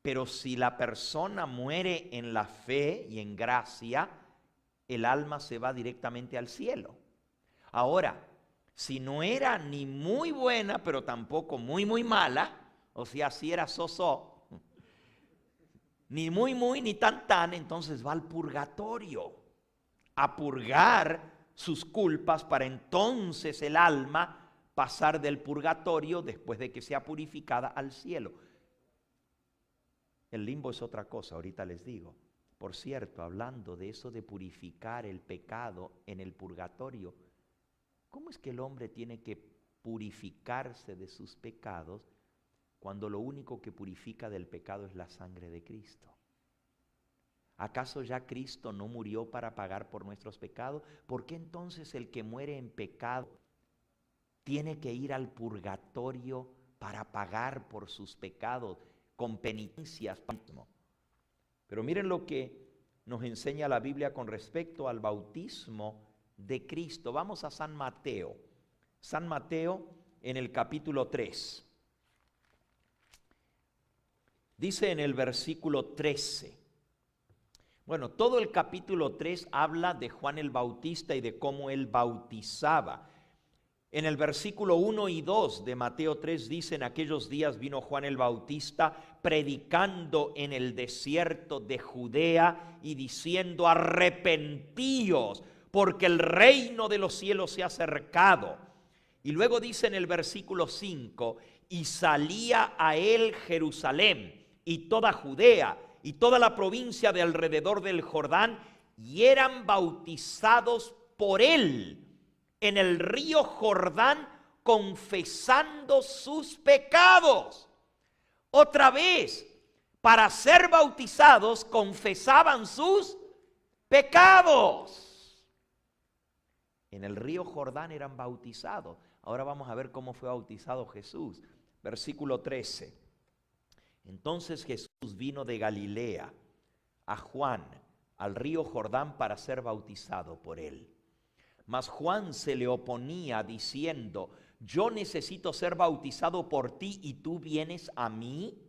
Pero si la persona muere en la fe y en gracia, el alma se va directamente al cielo. Ahora, si no era ni muy buena, pero tampoco muy mala, o sea, si era so-so, ni muy, ni tan, entonces va al purgatorio a purgar sus culpas para entonces el alma pasar del purgatorio después de que sea purificada al cielo. El limbo es otra cosa, ahorita les digo. Por cierto, hablando de eso de purificar el pecado en el purgatorio, ¿cómo es que el hombre tiene que purificarse de sus pecados cuando lo único que purifica del pecado es la sangre de Cristo? ¿Acaso ya Cristo no murió para pagar por nuestros pecados? ¿Por qué entonces el que muere en pecado tiene que ir al purgatorio para pagar por sus pecados con penitencias? Pero miren lo que nos enseña la Biblia con respecto al bautismo de Cristo. Vamos a San Mateo. San Mateo en el capítulo 3. Dice en el versículo 13. Bueno, todo el capítulo 3 habla de Juan el Bautista y de cómo él bautizaba. En el versículo 1 y 2 de Mateo 3 dice: en aquellos días vino Juan el Bautista predicando en el desierto de Judea y diciendo: arrepentíos, porque el reino de los cielos se ha acercado. Y luego dice en el versículo 5: y salía a él Jerusalén y toda Judea y toda la provincia de alrededor del Jordán, y eran bautizados por él en el río Jordán, confesando sus pecados. Otra vez, para ser bautizados, confesaban sus pecados. En el río Jordán eran bautizados. Ahora vamos a ver cómo fue bautizado Jesús. Versículo 13. Entonces Jesús vino de Galilea a Juan, al río Jordán, para ser bautizado por él. Mas Juan se le oponía diciendo: yo necesito ser bautizado por ti y tú vienes a mí.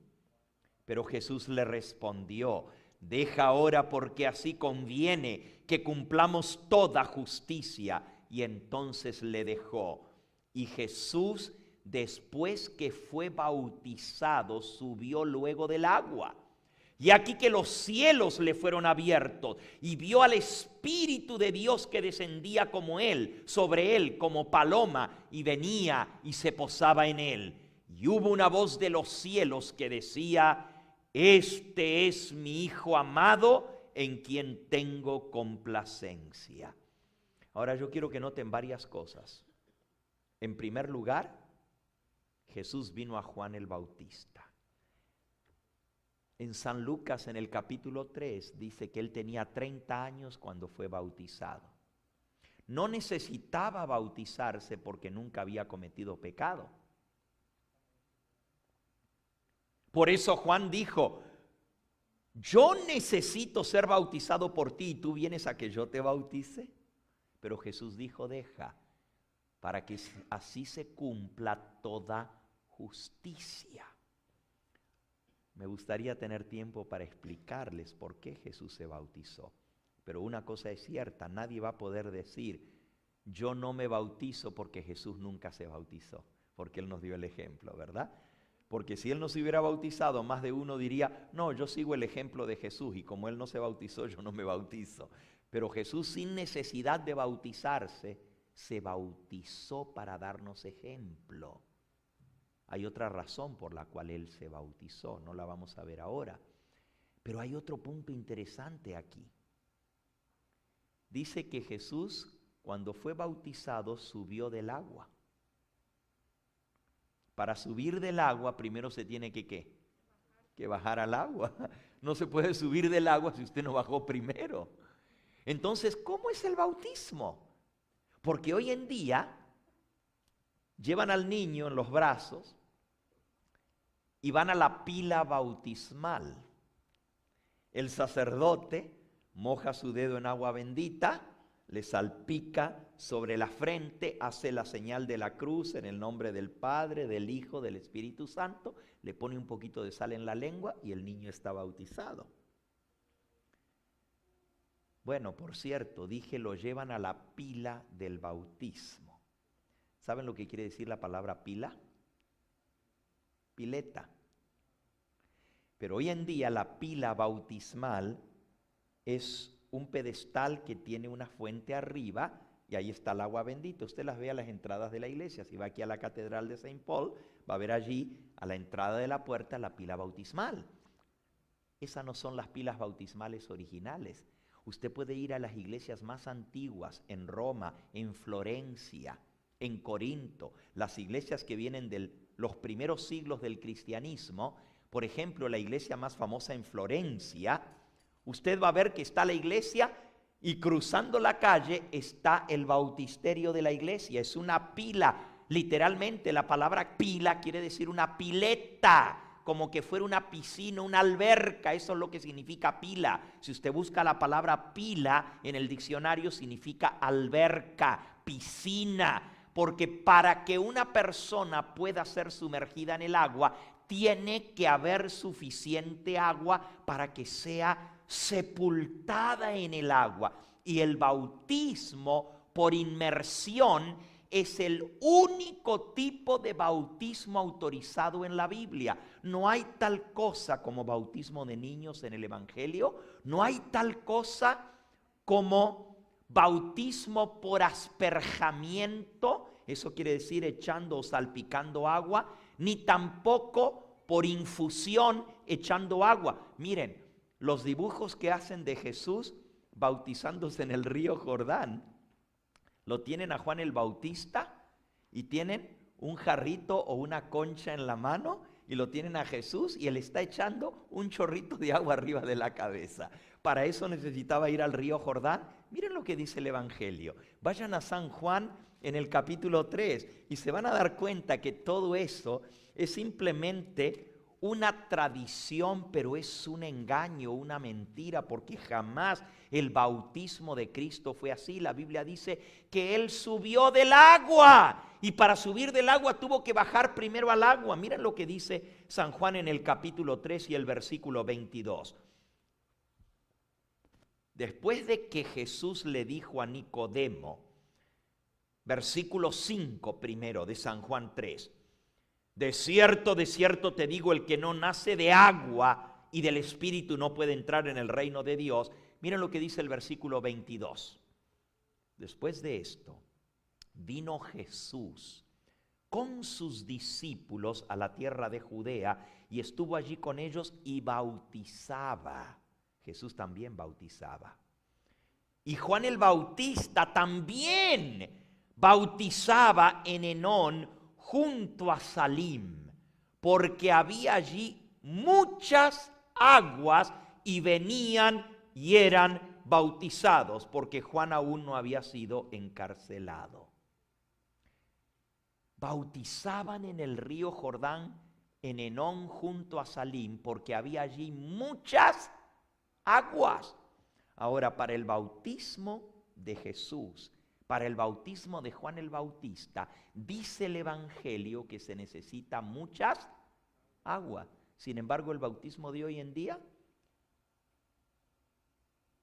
Pero Jesús le respondió: deja ahora, porque así conviene que cumplamos toda justicia. Y entonces le dejó. Y Jesús, después que fue bautizado, subió luego del agua. Y aquí que los cielos le fueron abiertos y vio al Espíritu de Dios que descendía como él, sobre él como paloma, y venía y se posaba en él. Y hubo una voz de los cielos que decía: este es mi Hijo amado, en quien tengo complacencia. Ahora yo quiero que noten varias cosas. En primer lugar, Jesús vino a Juan el Bautista. En San Lucas, en el capítulo 3, dice que él tenía 30 años cuando fue bautizado. No necesitaba bautizarse porque nunca había cometido pecado. Por eso Juan dijo: yo necesito ser bautizado por ti y tú vienes a que yo te bautice. Pero Jesús dijo: deja, para que así se cumpla toda justicia. Me gustaría tener tiempo para explicarles por qué Jesús se bautizó. Pero una cosa es cierta: nadie va a poder decir: yo no me bautizo, porque Jesús nunca se bautizó, porque Él nos dio el ejemplo, ¿verdad? Porque si Él no se hubiera bautizado, más de uno diría: no, yo sigo el ejemplo de Jesús, y como Él no se bautizó, yo no me bautizo. Pero Jesús, sin necesidad de bautizarse, se bautizó para darnos ejemplo. Hay otra razón por la cual Él se bautizó, no la vamos a ver ahora. Pero hay otro punto interesante aquí. Dice que Jesús, cuando fue bautizado, subió del agua. Para subir del agua, primero se tiene que ¿qué? Que bajar al agua. No se puede subir del agua si usted no bajó primero. Entonces, ¿cómo es el bautismo? Porque hoy en día llevan al niño en los brazos y van a la pila bautismal. El sacerdote moja su dedo en agua bendita, le salpica sobre la frente, hace la señal de la cruz en el nombre del Padre, del Hijo, del Espíritu Santo, le pone un poquito de sal en la lengua y el niño está bautizado. Bueno, por cierto, dije lo llevan a la pila del bautismo. ¿Saben lo que quiere decir la palabra pila? Pileta. Pero hoy en día la pila bautismal es un pedestal que tiene una fuente arriba y ahí está el agua bendita. Usted las ve a las entradas de la iglesia. Si va aquí a la catedral de Saint Paul, va a ver allí a la entrada de la puerta la pila bautismal. Esas no son las pilas bautismales originales. Usted puede ir a las iglesias más antiguas, en Roma, en Florencia, en Corinto, las iglesias que vienen de los primeros siglos del cristianismo. Por ejemplo, la iglesia más famosa en Florencia, usted va a ver que está la iglesia y cruzando la calle está el bautisterio de la iglesia. Es una pila, literalmente la palabra pila quiere decir una pileta, como que fuera una piscina, una alberca. Eso es lo que significa pila. Si usted busca la palabra pila en el diccionario, significa alberca, piscina, porque para que una persona pueda ser sumergida en el agua, tiene que haber suficiente agua para que sea sepultada en el agua. Y el bautismo por inmersión es el único tipo de bautismo autorizado en la Biblia. No hay tal cosa como bautismo de niños en el Evangelio. No hay tal cosa como bautismo por asperjamiento. Eso quiere decir echando o salpicando agua. Ni tampoco por infusión echando agua. Miren, los dibujos que hacen de Jesús bautizándose en el río Jordán, lo tienen a Juan el Bautista y tienen un jarrito o una concha en la mano y lo tienen a Jesús y él está echando un chorrito de agua arriba de la cabeza. Para eso necesitaba ir al río Jordán. Miren lo que dice el Evangelio. Vayan a San Juan en el capítulo 3 y se van a dar cuenta que todo eso es simplemente una tradición, pero es un engaño, una mentira, porque jamás el bautismo de Cristo fue así. La Biblia dice que Él subió del agua y para subir del agua tuvo que bajar primero al agua. Miren lo que dice San Juan en el capítulo 3 y el versículo 22. Después de que Jesús le dijo a Nicodemo, versículo 5 primero de San Juan 3, de cierto te digo, el que no nace de agua y del Espíritu no puede entrar en el reino de Dios. Miren lo que dice el versículo 22. Después de esto, vino Jesús con sus discípulos a la tierra de Judea y estuvo allí con ellos y bautizaba. Jesús también bautizaba. Y Juan el Bautista también bautizaba en Enón, junto a Salim, porque había allí muchas aguas y venían y eran bautizados, porque Juan aún no había sido encarcelado. Bautizaban en el río Jordán, en Enón, junto a Salim, porque había allí muchas aguas. Ahora, para el bautismo de Jesús, para el bautismo de Juan el Bautista, dice el Evangelio que se necesita muchas aguas. Sin embargo, el bautismo de hoy en día,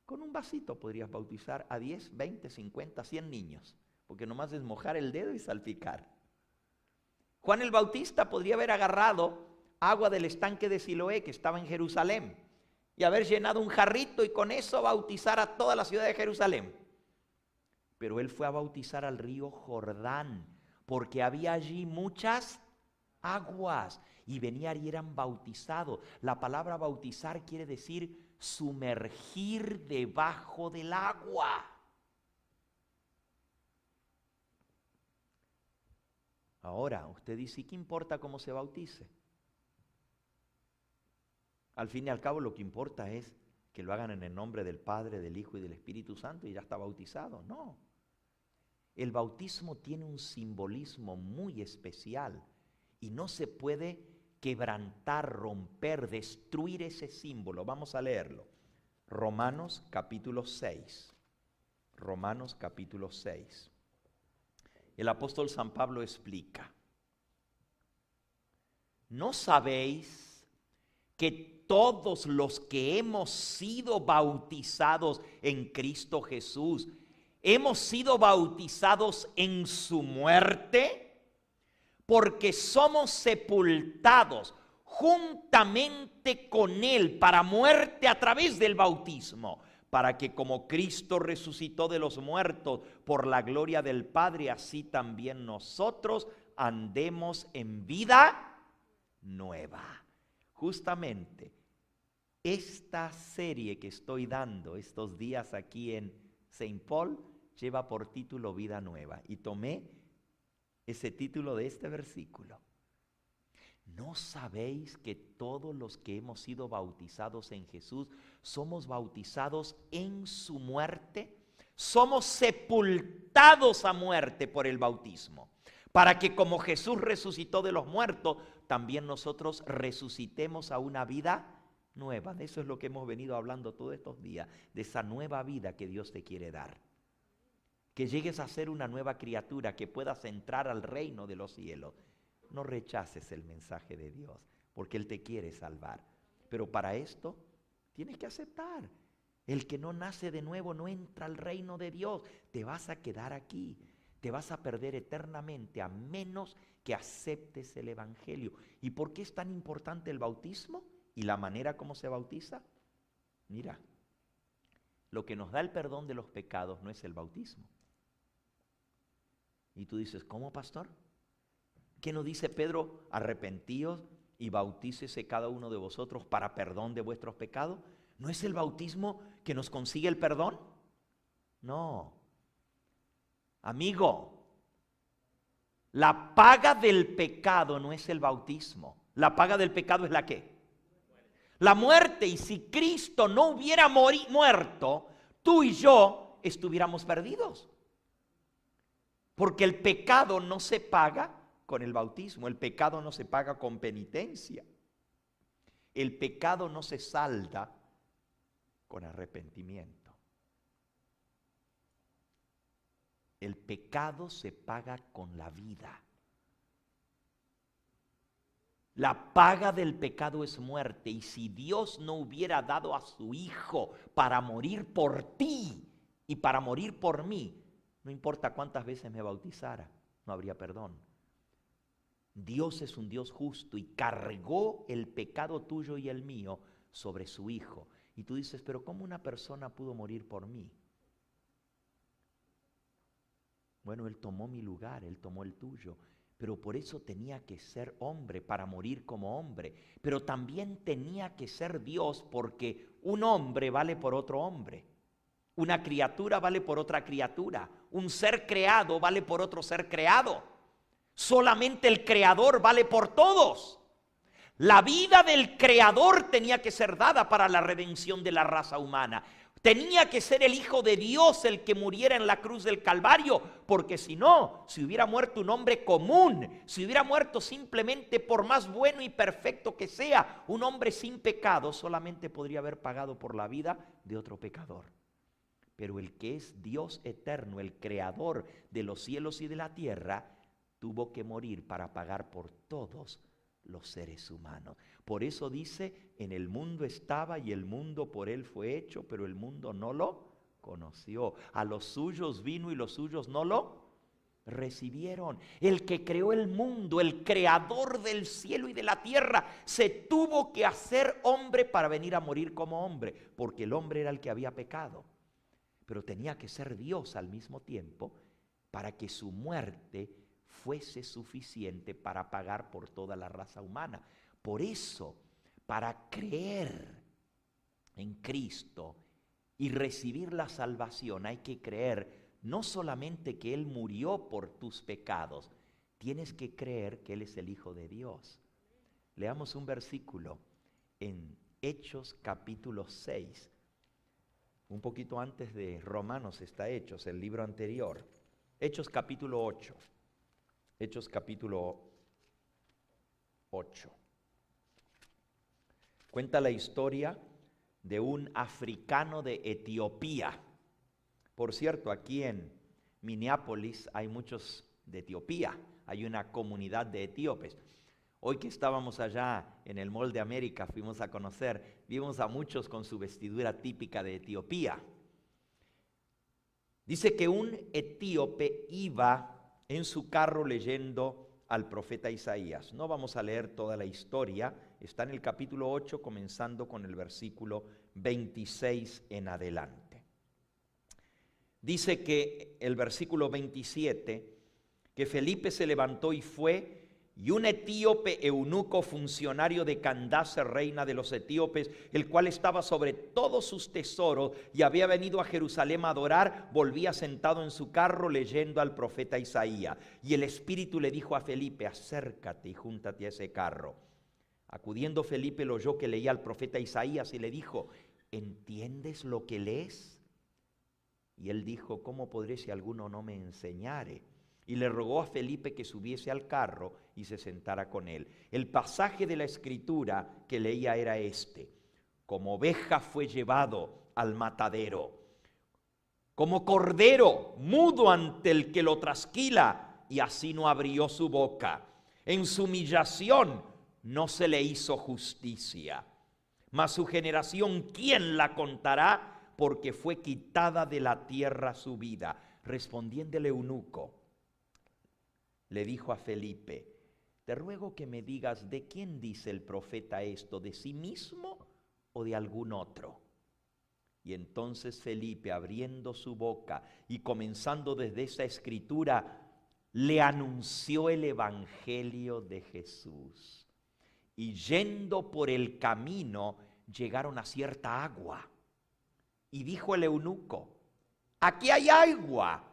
con un vasito podrías bautizar a 10, 20, 50, 100 niños, porque nomás es mojar el dedo y salpicar. Juan el Bautista podría haber agarrado agua del estanque de Siloé que estaba en Jerusalén y haber llenado un jarrito y con eso bautizar a toda la ciudad de Jerusalén. Pero él fue a bautizar al río Jordán, porque había allí muchas aguas, y venían y eran bautizados. La palabra bautizar quiere decir sumergir debajo del agua. Ahora, usted dice, ¿qué importa cómo se bautice? Al fin y al cabo, lo que importa es que lo hagan en el nombre del Padre, del Hijo y del Espíritu Santo y ya está bautizado. No. El bautismo tiene un simbolismo muy especial y no se puede quebrantar, romper, destruir ese símbolo. Vamos a leerlo. Romanos capítulo 6. Romanos capítulo 6. El apóstol San Pablo explica: ¿no sabéis que todos los que hemos sido bautizados en Cristo Jesús, hemos sido bautizados en su muerte? Porque somos sepultados juntamente con Él para muerte a través del bautismo, para que como Cristo resucitó de los muertos por la gloria del Padre, así también nosotros andemos en vida nueva. Justamente esta serie que estoy dando estos días aquí en Saint Paul lleva por título Vida Nueva, y tomé ese título de este versículo. ¿No sabéis que todos los que hemos sido bautizados en Jesús somos bautizados en su muerte? Somos sepultados a muerte por el bautismo, para que como Jesús resucitó de los muertos, también nosotros resucitemos a una vida nueva. De eso es lo que hemos venido hablando todos estos días, de esa nueva vida que Dios te quiere dar. Que llegues a ser una nueva criatura, que puedas entrar al reino de los cielos. No rechaces el mensaje de Dios, porque Él te quiere salvar. Pero para esto tienes que aceptar. El que no nace de nuevo no entra al reino de Dios. Te vas a quedar aquí. Te vas a perder eternamente a menos que aceptes el evangelio. ¿Y por qué es tan importante el bautismo y la manera como se bautiza? Mira, lo que nos da el perdón de los pecados no es el bautismo. Y tú dices, ¿cómo, pastor? ¿Qué nos dice Pedro? Arrepentíos y bautícese cada uno de vosotros para perdón de vuestros pecados. ¿No es el bautismo que nos consigue el perdón? No. Amigo, la paga del pecado no es el bautismo. La paga del pecado es ¿la qué? La muerte. Y si Cristo no hubiera muerto, tú y yo estuviéramos perdidos. Porque el pecado no se paga con el bautismo, el pecado no se paga con penitencia, el pecado no se salda con arrepentimiento. El pecado se paga con la vida. La paga del pecado es muerte, y si Dios no hubiera dado a su Hijo para morir por ti y para morir por mí, no importa cuántas veces me bautizara, no habría perdón. Dios es un Dios justo y cargó el pecado tuyo y el mío sobre su Hijo. Y tú dices, pero ¿cómo una persona pudo morir por mí? Bueno, Él tomó mi lugar, Él tomó el tuyo, pero por eso tenía que ser hombre, para morir como hombre. Pero también tenía que ser Dios, porque un hombre vale por otro hombre. Una criatura vale por otra criatura. Un ser creado vale por otro ser creado. Solamente el Creador vale por todos. La vida del Creador tenía que ser dada para la redención de la raza humana. Tenía que ser el Hijo de Dios el que muriera en la cruz del Calvario, porque si no, si hubiera muerto un hombre común, si hubiera muerto simplemente, por más bueno y perfecto que sea, un hombre sin pecado, solamente podría haber pagado por la vida de otro pecador. Pero el que es Dios eterno, el Creador de los cielos y de la tierra, tuvo que morir para pagar por todos los seres humanos. Por eso dice, en el mundo estaba y el mundo por él fue hecho, pero el mundo no lo conoció. A los suyos vino y los suyos no lo recibieron. El que creó el mundo, el creador del cielo y de la tierra, se tuvo que hacer hombre para venir a morir como hombre, porque el hombre era el que había pecado. Pero tenía que ser Dios al mismo tiempo para que su muerte fuese suficiente para pagar por toda la raza humana. Por eso, para creer en Cristo y recibir la salvación, hay que creer no solamente que Él murió por tus pecados, tienes que creer que Él es el Hijo de Dios. Leamos un versículo en Hechos capítulo 6. Un poquito antes de Romanos está Hechos, el libro anterior. Hechos capítulo 8. Hechos capítulo 8. Cuenta la historia de un africano de Etiopía. Por cierto, aquí en Minneapolis hay muchos de Etiopía, hay una comunidad de etíopes. Hoy que estábamos allá en el Mall de América, fuimos a conocer, vimos a muchos con su vestidura típica de Etiopía. Dice que un etíope iba en su carro leyendo al profeta Isaías. No vamos a leer toda la historia, está en el capítulo 8, comenzando con el versículo 26 en adelante. Dice que el versículo 27, que Felipe se levantó y fue, y un etíope eunuco, funcionario de Candace, reina de los etíopes, el cual estaba sobre todos sus tesoros y había venido a Jerusalén a adorar, volvía sentado en su carro leyendo al profeta Isaías. Y el Espíritu le dijo a Felipe: acércate y júntate a ese carro. Acudiendo Felipe lo oyó que leía al profeta Isaías y le dijo: ¿entiendes lo que lees? Y él dijo: ¿cómo podré si alguno no me enseñare? Y le rogó a Felipe que subiese al carro y se sentara con él. El pasaje de la escritura que leía era este: como oveja fue llevado al matadero, como cordero mudo ante el que lo trasquila, y así no abrió su boca. En su humillación no se le hizo justicia. Mas su generación, ¿quién la contará? Porque fue quitada de la tierra su vida. Respondiendo el eunuco, le dijo a Felipe: te ruego que me digas, ¿de quién dice el profeta esto? ¿De sí mismo o de algún otro? Y entonces Felipe, abriendo su boca y comenzando desde esa escritura, le anunció el evangelio de Jesús. Y yendo por el camino, llegaron a cierta agua. Y dijo el eunuco: aquí hay agua,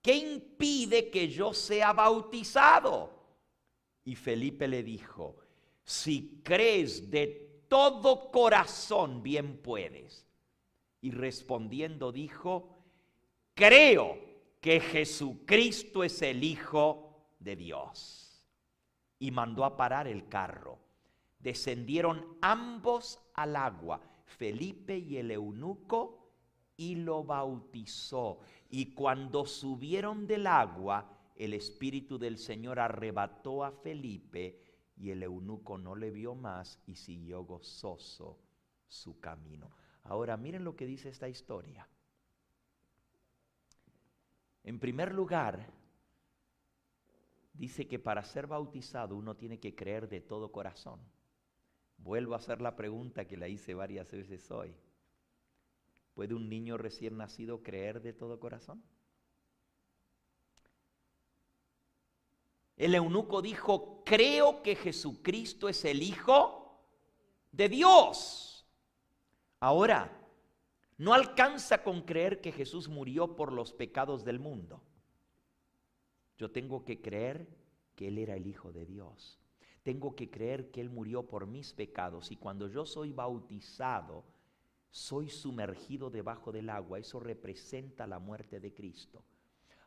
¿qué impide que yo sea bautizado? Y Felipe le dijo: si crees de todo corazón, bien puedes. Y respondiendo dijo: creo que Jesucristo es el Hijo de Dios. Y mandó a parar el carro. Descendieron ambos al agua, Felipe y el eunuco, y lo bautizó. Y cuando subieron del agua, el Espíritu del Señor arrebató a Felipe, y el eunuco no le vio más y siguió gozoso su camino. Ahora miren lo que dice esta historia. En primer lugar, dice que para ser bautizado uno tiene que creer de todo corazón. Vuelvo a hacer la pregunta que la hice varias veces hoy. ¿Puede un niño recién nacido creer de todo corazón? El eunuco dijo: creo que Jesucristo es el Hijo de Dios. Ahora, no alcanza con creer que Jesús murió por los pecados del mundo. Yo tengo que creer que Él era el Hijo de Dios. Tengo que creer que Él murió por mis pecados. Y cuando yo soy bautizado, soy sumergido debajo del agua. Eso representa la muerte de Cristo.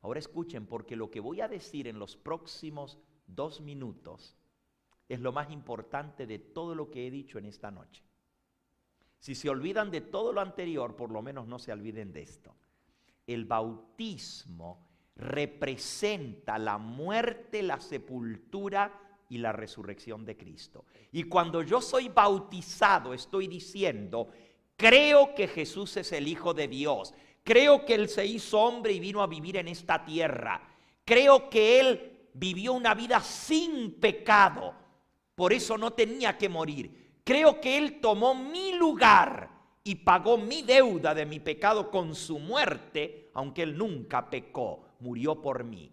Ahora escuchen, porque lo que voy a decir en los próximos 2 minutos es lo más importante de todo lo que he dicho en esta noche. Si se olvidan de todo lo anterior, por lo menos no se olviden de esto. El bautismo representa la muerte, la sepultura y la resurrección de Cristo. Y cuando yo soy bautizado, estoy diciendo: creo que Jesús es el Hijo de Dios. Creo que Él se hizo hombre y vino a vivir en esta tierra. Creo que Él vivió una vida sin pecado. Por eso no tenía que morir. Creo que Él tomó mi lugar y pagó mi deuda de mi pecado con su muerte, aunque Él nunca pecó, murió por mí.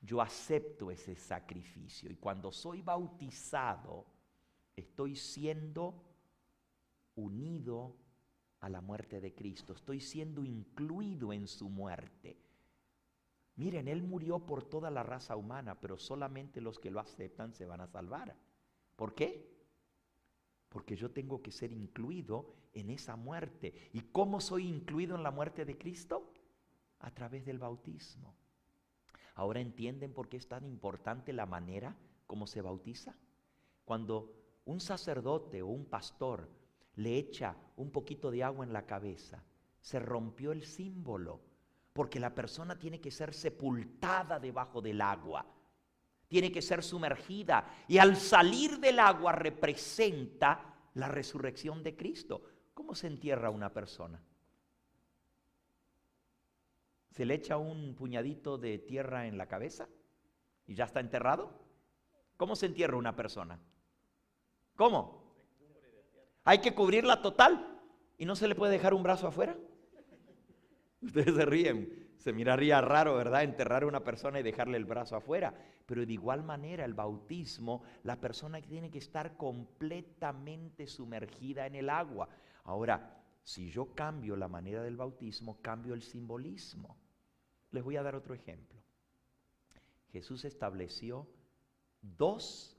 Yo acepto ese sacrificio y cuando soy bautizado, estoy siendo unido a la muerte de Cristo. Estoy siendo incluido en su muerte. Miren, Él murió por toda la raza humana, pero solamente los que lo aceptan se van a salvar. ¿Por qué? Porque yo tengo que ser incluido en esa muerte. ¿Y cómo soy incluido en la muerte de Cristo? A través del bautismo. Ahora entienden por qué es tan importante la manera como se bautiza. Cuando un sacerdote o un pastor le echa un poquito de agua en la cabeza, se rompió el símbolo, porque la persona tiene que ser sepultada debajo del agua, tiene que ser sumergida, y al salir del agua representa la resurrección de Cristo. ¿Cómo se entierra una persona? ¿Se le echa un puñadito de tierra en la cabeza y ya está enterrado? ¿Cómo se entierra una persona? ¿Cómo? Hay que cubrirla total y no se le puede dejar un brazo afuera. Ustedes se ríen, se miraría raro, ¿verdad? Enterrar a una persona y dejarle el brazo afuera. Pero de igual manera el bautismo, la persona tiene que estar completamente sumergida en el agua. Ahora, si yo cambio la manera del bautismo, cambio el simbolismo. Les voy a dar otro ejemplo. Jesús estableció 2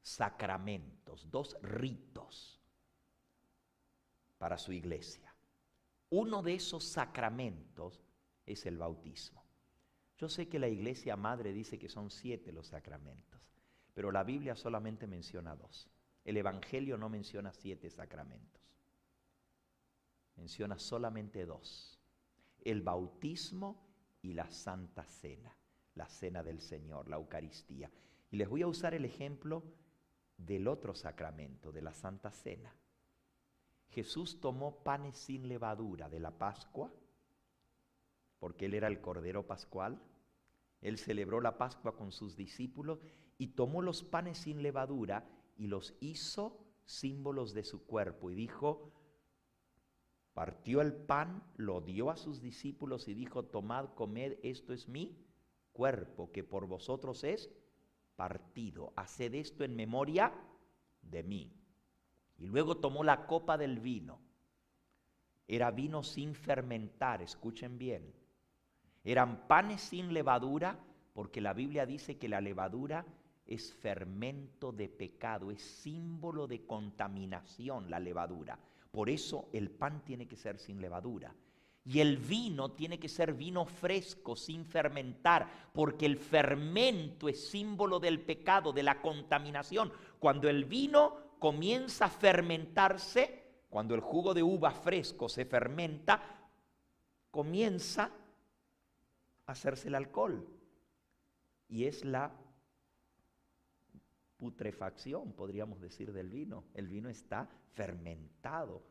sacramentos, 2 ritos para su iglesia. Uno de esos sacramentos es el bautismo. Yo sé que la iglesia madre dice que son 7 los sacramentos, pero la Biblia solamente menciona 2. El Evangelio no menciona 7 sacramentos. Menciona solamente 2. El bautismo y la Santa Cena, la Cena del Señor, la Eucaristía. Y les voy a usar el ejemplo del otro sacramento, de la Santa Cena. Jesús tomó panes sin levadura de la Pascua, porque Él era el Cordero Pascual. Él celebró la Pascua con sus discípulos y tomó los panes sin levadura y los hizo símbolos de su cuerpo. Y dijo, partió el pan, lo dio a sus discípulos y dijo, tomad, comed, esto es mi cuerpo, que por vosotros es partido. Haced esto en memoria de mí. Y luego tomó la copa del vino. Era vino sin fermentar, escuchen bien. Eran panes sin levadura, porque la Biblia dice que la levadura es fermento de pecado, es símbolo de contaminación la levadura. Por eso el pan tiene que ser sin levadura. Y el vino tiene que ser vino fresco, sin fermentar, porque el fermento es símbolo del pecado, de la contaminación. Cuando el vino comienza a fermentarse, cuando el jugo de uva fresco se fermenta, comienza a hacerse el alcohol. Y es la putrefacción, podríamos decir, del vino. El vino está fermentado.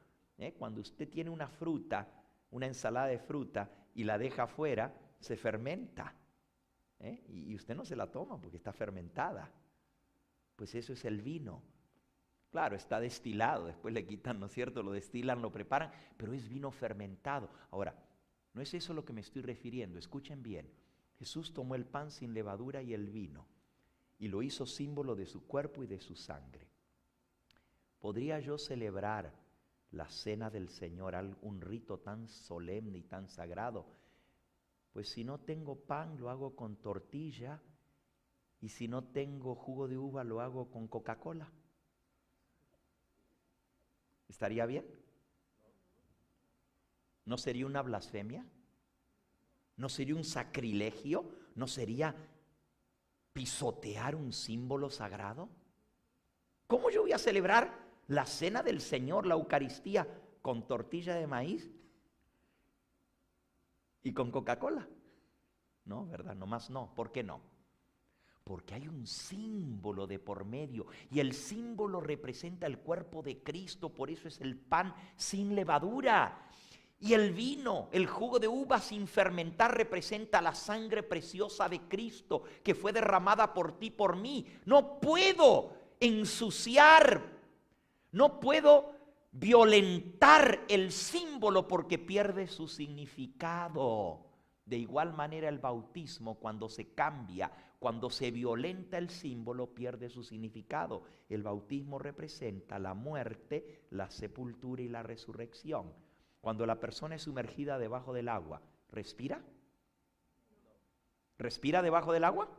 Cuando usted tiene una fruta, una ensalada de fruta, y la deja afuera, se fermenta. Y usted no se la toma porque está fermentada. Pues eso es el vino. Claro, está destilado, después le quitan, ¿no es cierto? Lo destilan, lo preparan, pero es vino fermentado. Ahora, no es eso lo que me estoy refiriendo, escuchen bien. Jesús tomó el pan sin levadura y el vino, y lo hizo símbolo de su cuerpo y de su sangre. ¿Podría yo celebrar la cena del Señor, un rito tan solemne y tan sagrado? Pues si no tengo pan, lo hago con tortilla, y si no tengo jugo de uva, lo hago con Coca-Cola. ¿Estaría bien? ¿No sería una blasfemia? ¿No sería un sacrilegio? ¿No sería pisotear un símbolo sagrado? ¿Cómo yo voy a celebrar la cena del Señor, la Eucaristía, con tortilla de maíz y con Coca-Cola? No, ¿verdad? Nomás no. ¿Por qué no? Porque hay un símbolo de por medio, y el símbolo representa el cuerpo de Cristo. Por eso es el pan sin levadura. Y el vino, el jugo de uva sin fermentar, representa la sangre preciosa de Cristo que fue derramada por ti, por mí. No puedo ensuciar, no puedo violentar el símbolo porque pierde su significado. De igual manera el bautismo, cuando se cambia, cuando se violenta el símbolo, pierde su significado. El bautismo representa la muerte, la sepultura y la resurrección. Cuando la persona es sumergida debajo del agua, ¿respira? ¿Respira debajo del agua?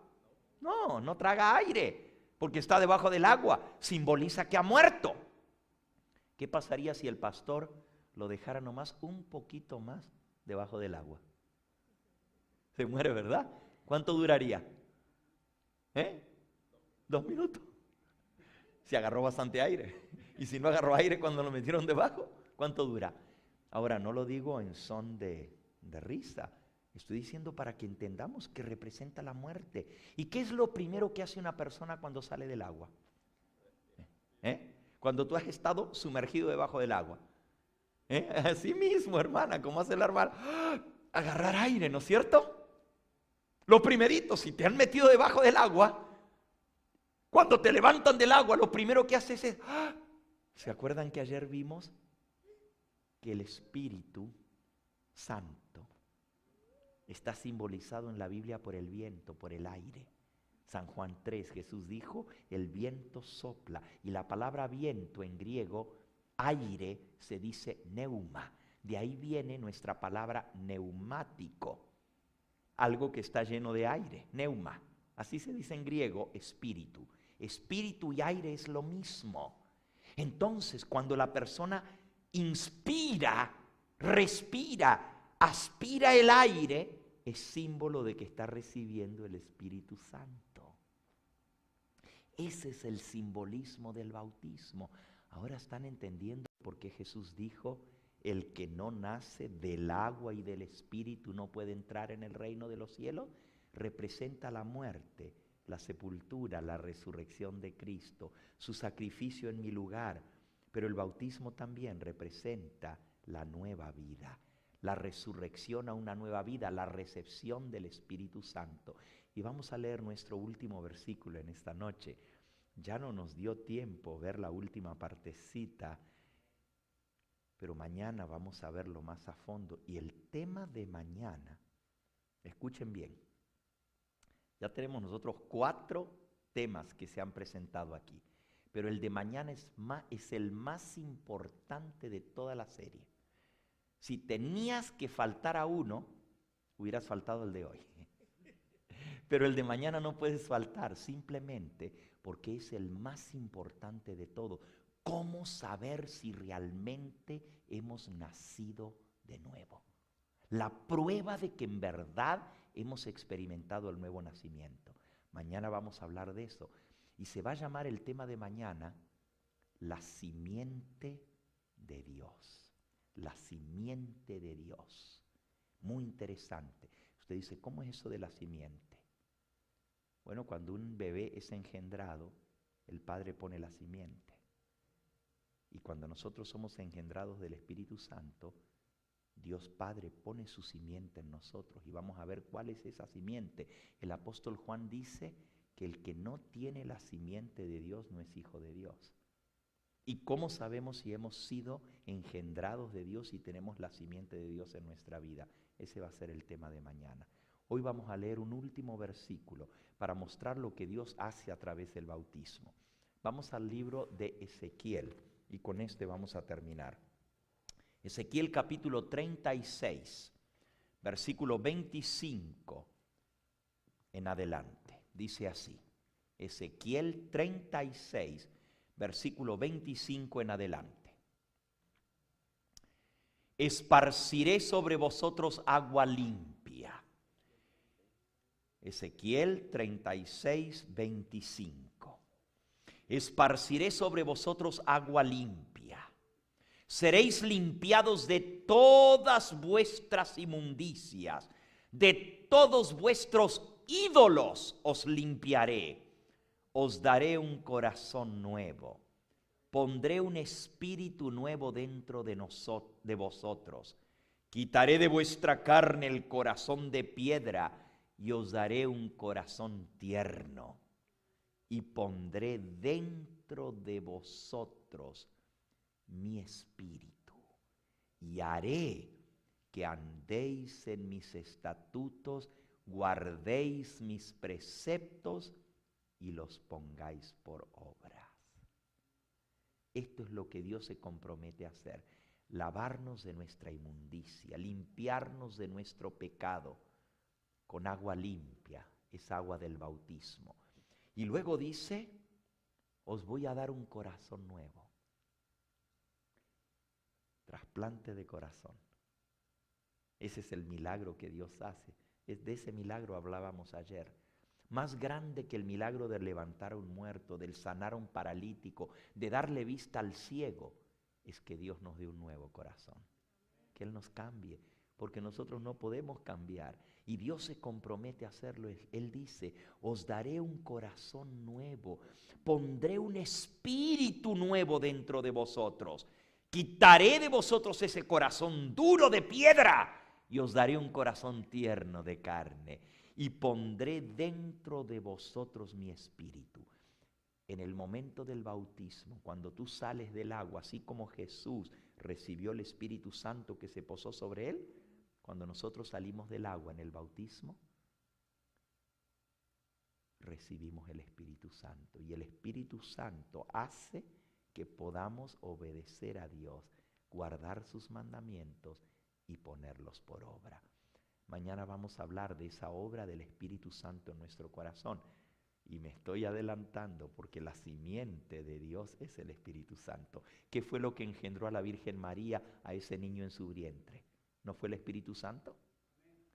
No, no traga aire, porque está debajo del agua. Simboliza que ha muerto. ¿Qué pasaría si el pastor lo dejara nomás un poquito más debajo del agua? Se muere, ¿verdad? ¿Cuánto duraría? 2 minutos. Si agarró bastante aire. Y si no agarró aire cuando lo metieron debajo, ¿cuánto dura? Ahora, no lo digo en son de risa. Estoy diciendo para que entendamos que representa la muerte. ¿Y qué es lo primero que hace una persona cuando sale del agua? Cuando tú has estado sumergido debajo del agua. Así mismo, hermana, como hace el armar, agarrar aire, ¿no es cierto? Lo primerito, si te han metido debajo del agua, cuando te levantan del agua, lo primero que haces es, ¿se acuerdan que ayer vimos que el Espíritu Santo está simbolizado en la Biblia por el viento, por el aire? San Juan 3, Jesús dijo, el viento sopla. Y la palabra viento en griego, aire, se dice neuma. De ahí viene nuestra palabra neumático. Algo que está lleno de aire, neuma. Así se dice en griego, espíritu. Espíritu y aire es lo mismo. Entonces, cuando la persona inspira, respira, aspira el aire, es símbolo de que está recibiendo el Espíritu Santo. Ese es el simbolismo del bautismo. Ahora están entendiendo por qué Jesús dijo, el que no nace del agua y del Espíritu no puede entrar en el reino de los cielos. Representa la muerte, la sepultura, la resurrección de Cristo, su sacrificio en mi lugar. Pero el bautismo también representa la nueva vida, la resurrección a una nueva vida, la recepción del Espíritu Santo. Y vamos a leer nuestro último versículo en esta noche. Ya no nos dio tiempo ver la última partecita, pero mañana vamos a verlo más a fondo. Y el tema de mañana, escuchen bien, ya tenemos nosotros 4 temas que se han presentado aquí, pero el de mañana es el más importante de toda la serie. Si tenías que faltar a uno, hubieras faltado el de hoy. Pero el de mañana no puedes faltar, simplemente porque es el más importante de todo. ¿Cómo saber si realmente hemos nacido de nuevo? La prueba de que en verdad hemos experimentado el nuevo nacimiento. Mañana vamos a hablar de eso. Y se va a llamar el tema de mañana, la simiente de Dios. La simiente de Dios. Muy interesante. Usted dice, ¿cómo es eso de la simiente? Bueno, cuando un bebé es engendrado, el padre pone la simiente. Y cuando nosotros somos engendrados del Espíritu Santo, Dios Padre pone su simiente en nosotros. Y vamos a ver cuál es esa simiente. El apóstol Juan dice que el que no tiene la simiente de Dios no es hijo de Dios. ¿Y cómo sabemos si hemos sido engendrados de Dios y tenemos la simiente de Dios en nuestra vida? Ese va a ser el tema de mañana. Hoy vamos a leer un último versículo para mostrar lo que Dios hace a través del bautismo. Vamos al libro de Ezequiel y con este vamos a terminar. Ezequiel capítulo 36, versículo 25 en adelante. Dice así, Ezequiel 36, versículo 25 en adelante. Esparciré sobre vosotros agua limpia. Ezequiel 36, 25. Esparciré sobre vosotros agua limpia. Seréis limpiados de todas vuestras inmundicias, de todos vuestros ídolos os limpiaré. Os daré un corazón nuevo. Pondré un espíritu nuevo dentro de vosotros. Quitaré de vuestra carne el corazón de piedra y os daré un corazón tierno. Y pondré dentro de vosotros mi espíritu. Y haré que andéis en mis estatutos, guardéis mis preceptos y los pongáis por obras. Esto es lo que Dios se compromete a hacer, lavarnos de nuestra inmundicia, limpiarnos de nuestro pecado con agua limpia, es agua del bautismo. Y luego dice, os voy a dar un corazón nuevo. Trasplante de corazón. Ese es el milagro que Dios hace. De ese milagro hablábamos ayer. más grande que el milagro de levantar a un muerto, del sanar a un paralítico, de darle vista al ciego, es que Dios nos dé un nuevo corazón, que Él nos cambie, porque nosotros no podemos cambiar. Y Dios se compromete a hacerlo. Él dice, os daré un corazón nuevo, pondré un espíritu nuevo dentro de vosotros, quitaré de vosotros ese corazón duro de piedra y os daré un corazón tierno de carne y pondré dentro de vosotros mi espíritu. En el momento del bautismo, cuando tú sales del agua, así como Jesús recibió el Espíritu Santo que se posó sobre él, cuando nosotros salimos del agua en el bautismo, recibimos el Espíritu Santo. Y el Espíritu Santo hace que podamos obedecer a Dios, guardar sus mandamientos y ponerlos por obra. Mañana vamos a hablar de esa obra del Espíritu Santo en nuestro corazón. Y me estoy adelantando porque la simiente de Dios es el Espíritu Santo. ¿Qué fue lo que engendró a la Virgen María, a ese niño en su vientre? ¿No fue el Espíritu Santo?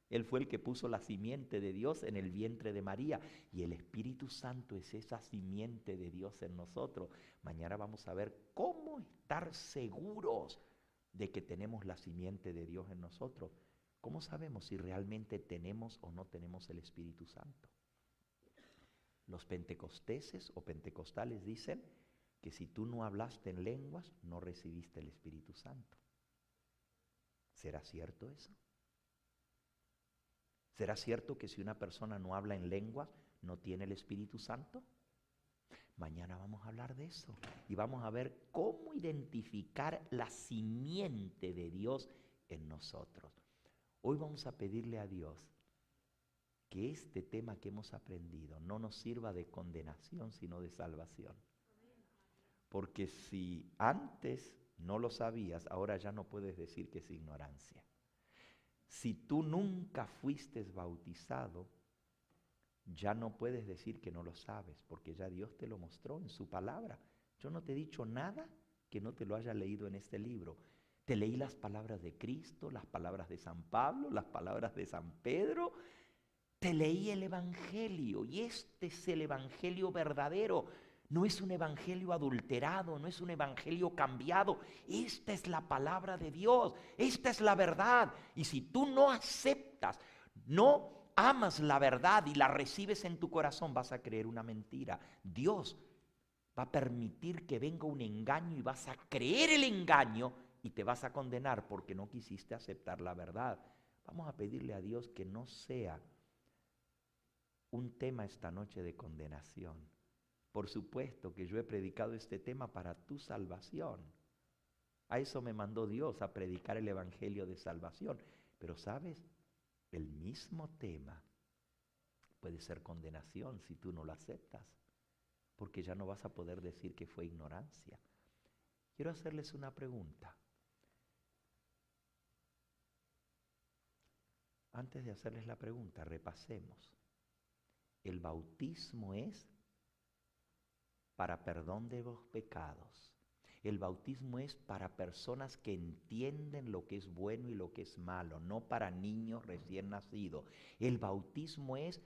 Él fue el que puso la simiente de Dios en el vientre de María. Y el Espíritu Santo es esa simiente de Dios en nosotros. Mañana vamos a ver cómo estar seguros de que tenemos la simiente de Dios en nosotros. ¿Cómo sabemos si realmente tenemos o no tenemos el Espíritu Santo? Los pentecosteses o pentecostales dicen que si tú no hablaste en lenguas, no recibiste el Espíritu Santo. ¿Será cierto eso? ¿Será cierto que si una persona no habla en lenguas, no tiene el Espíritu Santo? Mañana vamos a hablar de eso y vamos a ver cómo identificar la simiente de Dios en nosotros. Hoy vamos a pedirle a Dios que este tema que hemos aprendido no nos sirva de condenación, sino de salvación. Porque si antes no lo sabías, ahora ya no puedes decir que es ignorancia. Si tú nunca fuiste bautizado, ya no puedes decir que no lo sabes, porque ya Dios te lo mostró en su palabra. Yo no te he dicho nada que no te lo haya leído en este libro. Te leí las palabras de Cristo, las palabras de San Pablo, las palabras de San Pedro. Te leí el Evangelio y este es el Evangelio verdadero. No es un evangelio adulterado, no es un evangelio cambiado. Esta es la palabra de Dios, esta es la verdad. Y si tú no aceptas, no amas la verdad y la recibes en tu corazón, vas a creer una mentira. Dios va a permitir que venga un engaño y vas a creer el engaño y te vas a condenar porque no quisiste aceptar la verdad. Vamos a pedirle a Dios que no sea un tema esta noche de condenación. Por supuesto que yo he predicado este tema para tu salvación. A eso me mandó Dios, a predicar el evangelio de salvación. Pero ¿sabes? El mismo tema puede ser condenación si tú no lo aceptas, porque ya no vas a poder decir que fue ignorancia. Quiero hacerles una pregunta. Antes de hacerles la pregunta, repasemos. El bautismo es para perdón de los pecados. El bautismo es para personas que entienden lo que es bueno y lo que es malo, no para niños recién nacidos. El bautismo es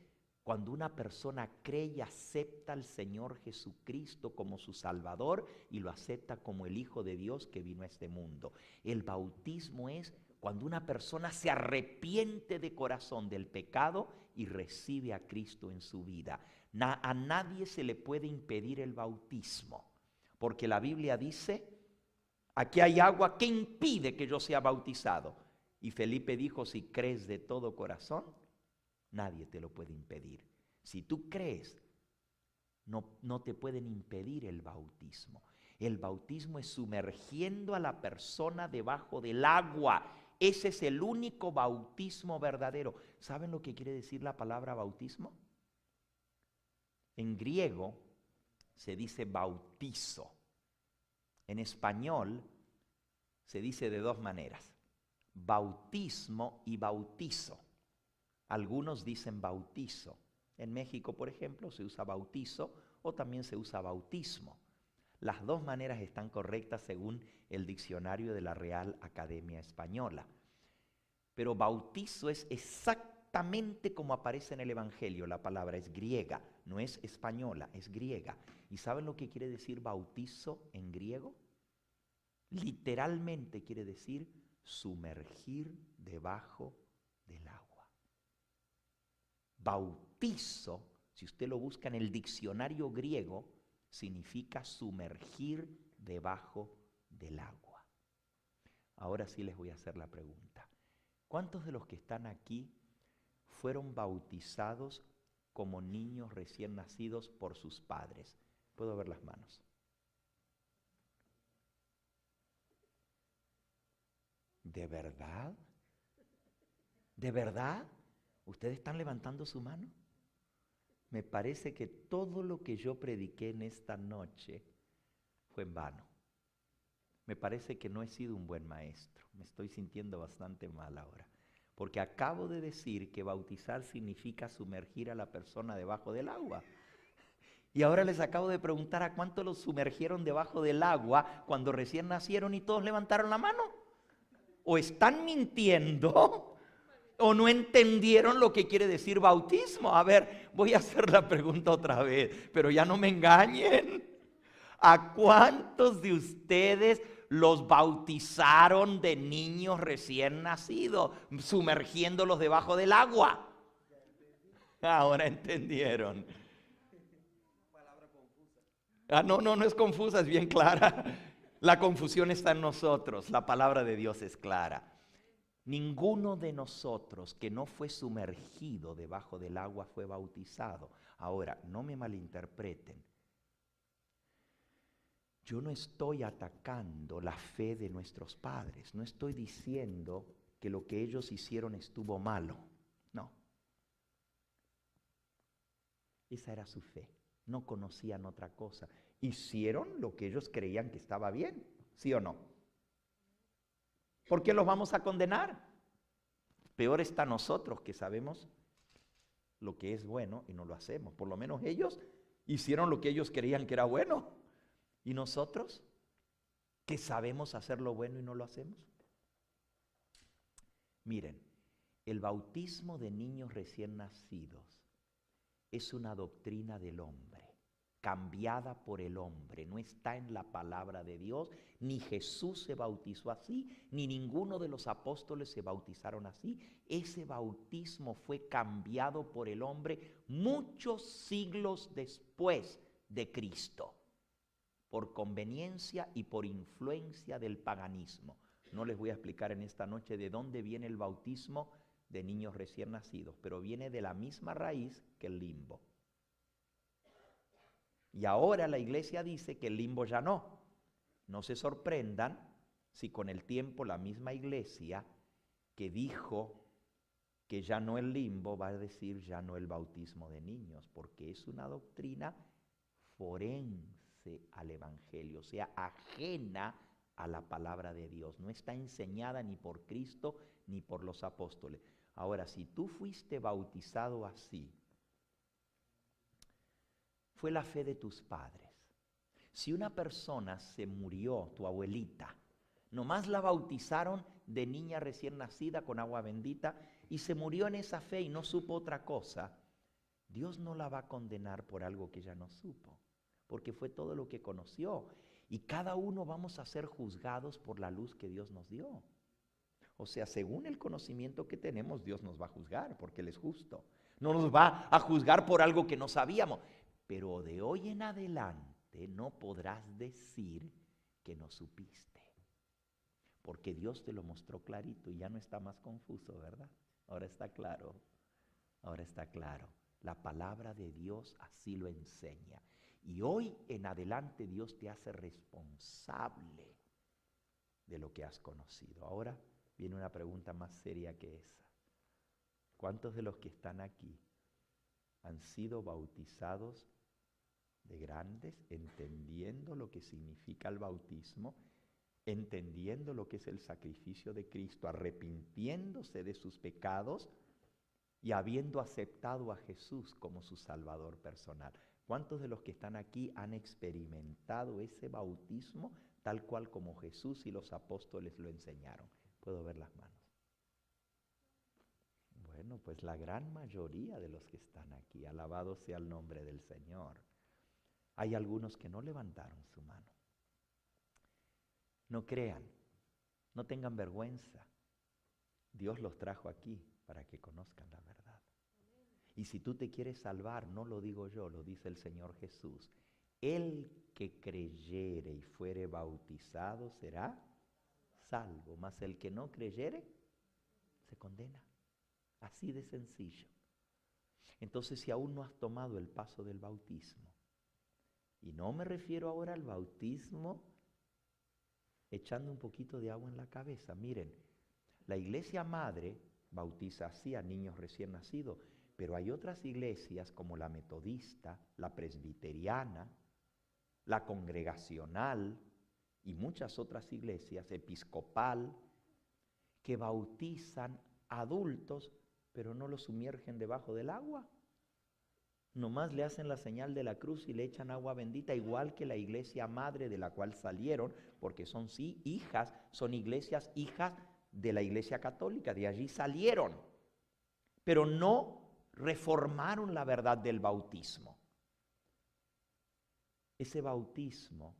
cuando una persona cree y acepta al Señor Jesucristo como su Salvador y lo acepta como el Hijo de Dios que vino a este mundo. El bautismo es cuando una persona se arrepiente de corazón del pecado y recibe a Cristo en su vida. A nadie se le puede impedir el bautismo, porque la Biblia dice, aquí hay agua que impide que yo sea bautizado. Y Felipe dijo, si crees de todo corazón, nadie te lo puede impedir. Si tú crees, no te pueden impedir el bautismo. El bautismo es sumergiendo a la persona debajo del agua. Ese es el único bautismo verdadero. ¿Saben lo que quiere decir la palabra bautismo? En griego se dice bautizo. En español se dice de dos maneras, bautismo y bautizo. Algunos dicen bautizo. En México, por ejemplo, se usa bautizo o también se usa bautismo. Las dos maneras están correctas según el diccionario de la Real Academia Española. Pero bautizo es exactamente exactamente como aparece en el Evangelio. La palabra es griega, no es española, es griega. ¿Y saben lo que quiere decir bautizo en griego? Literalmente quiere decir sumergir debajo del agua. Bautizo, si usted lo busca en el diccionario griego, significa sumergir debajo del agua. Ahora sí les voy a hacer la pregunta. ¿Cuántos de los que están aquí fueron bautizados como niños recién nacidos por sus padres? ¿Puedo ver las manos? ¿De verdad? ¿De verdad? ¿Ustedes están levantando su mano? Me parece que todo lo que yo prediqué en esta noche fue en vano. Me parece que no he sido un buen maestro. Me estoy sintiendo bastante mal ahora. Porque acabo de decir que bautizar significa sumergir a la persona debajo del agua. Y ahora les acabo de preguntar a cuánto los sumergieron debajo del agua cuando recién nacieron y todos levantaron la mano. O están mintiendo o no entendieron lo que quiere decir bautismo. A ver, voy a hacer la pregunta otra vez, pero ya no me engañen. ¿A cuántos de ustedes los bautizaron de niños recién nacidos, sumergiéndolos debajo del agua? Ahora entendieron. No es confusa, es bien clara. La confusión está en nosotros, la palabra de Dios es clara. Ninguno de nosotros que no fue sumergido debajo del agua fue bautizado. Ahora, no me malinterpreten. Yo no estoy atacando la fe de nuestros padres. No estoy diciendo que lo que ellos hicieron estuvo malo. No. Esa era su fe. No conocían otra cosa. Hicieron lo que ellos creían que estaba bien. ¿Sí o no? ¿Por qué los vamos a condenar? Peor está nosotros que sabemos lo que es bueno y no lo hacemos. Por lo menos ellos hicieron lo que ellos creían que era bueno. ¿Y nosotros que sabemos hacer lo bueno y no lo hacemos? Miren, el bautismo de niños recién nacidos es una doctrina del hombre, cambiada por el hombre. No está en la palabra de Dios. Ni Jesús se bautizó así, ni ninguno de los apóstoles se bautizaron así. Ese bautismo fue cambiado por el hombre muchos siglos después de Cristo, por conveniencia y por influencia del paganismo. No les voy a explicar en esta noche de dónde viene el bautismo de niños recién nacidos, pero viene de la misma raíz que el limbo. Y ahora la iglesia dice que el limbo ya no. No se sorprendan si con el tiempo la misma iglesia que dijo que ya no el limbo va a decir ya no el bautismo de niños, porque es una doctrina forense al evangelio, o sea, ajena a la palabra de Dios. No está enseñada ni por Cristo ni por los apóstoles. Ahora, si tú fuiste bautizado así, fue la fe de tus padres. Si una persona se murió, tu abuelita, nomás la bautizaron de niña recién nacida con agua bendita y se murió en esa fe y no supo otra cosa, Dios no la va a condenar por algo que ella no supo, porque fue todo lo que conoció. Y cada uno vamos a ser juzgados por la luz que Dios nos dio. O sea, según el conocimiento que tenemos, Dios nos va a juzgar porque Él es justo. No nos va a juzgar por algo que no sabíamos. Pero de hoy en adelante no podrás decir que no supiste. Porque Dios te lo mostró clarito y ya no está más confuso, ¿verdad? Ahora está claro. Ahora está claro. La palabra de Dios así lo enseña. Y hoy en adelante Dios te hace responsable de lo que has conocido. Ahora viene una pregunta más seria que esa. ¿Cuántos de los que están aquí han sido bautizados de grandes, entendiendo lo que significa el bautismo, entendiendo lo que es el sacrificio de Cristo, arrepintiéndose de sus pecados y habiendo aceptado a Jesús como su Salvador personal? ¿Cuántos de los que están aquí han experimentado ese bautismo tal cual como Jesús y los apóstoles lo enseñaron? Puedo ver las manos. Bueno, pues la gran mayoría de los que están aquí, alabado sea el nombre del Señor. Hay algunos que no levantaron su mano. No crean, no tengan vergüenza. Dios los trajo aquí para que conozcan la verdad. Y si tú te quieres salvar, no lo digo yo, lo dice el Señor Jesús. El que creyere y fuere bautizado será salvo, mas el que no creyere se condena. Así de sencillo. Entonces, si aún no has tomado el paso del bautismo, y no me refiero ahora al bautismo echando un poquito de agua en la cabeza. Miren, la iglesia madre bautiza así a niños recién nacidos, pero hay otras iglesias como la metodista, la presbiteriana, la congregacional y muchas otras iglesias, episcopal, que bautizan adultos, pero no los sumergen debajo del agua. Nomás le hacen la señal de la cruz y le echan agua bendita, igual que la iglesia madre de la cual salieron, porque son sí hijas, son iglesias hijas de la iglesia católica, de allí salieron, pero no reformaron la verdad del bautismo. Ese bautismo,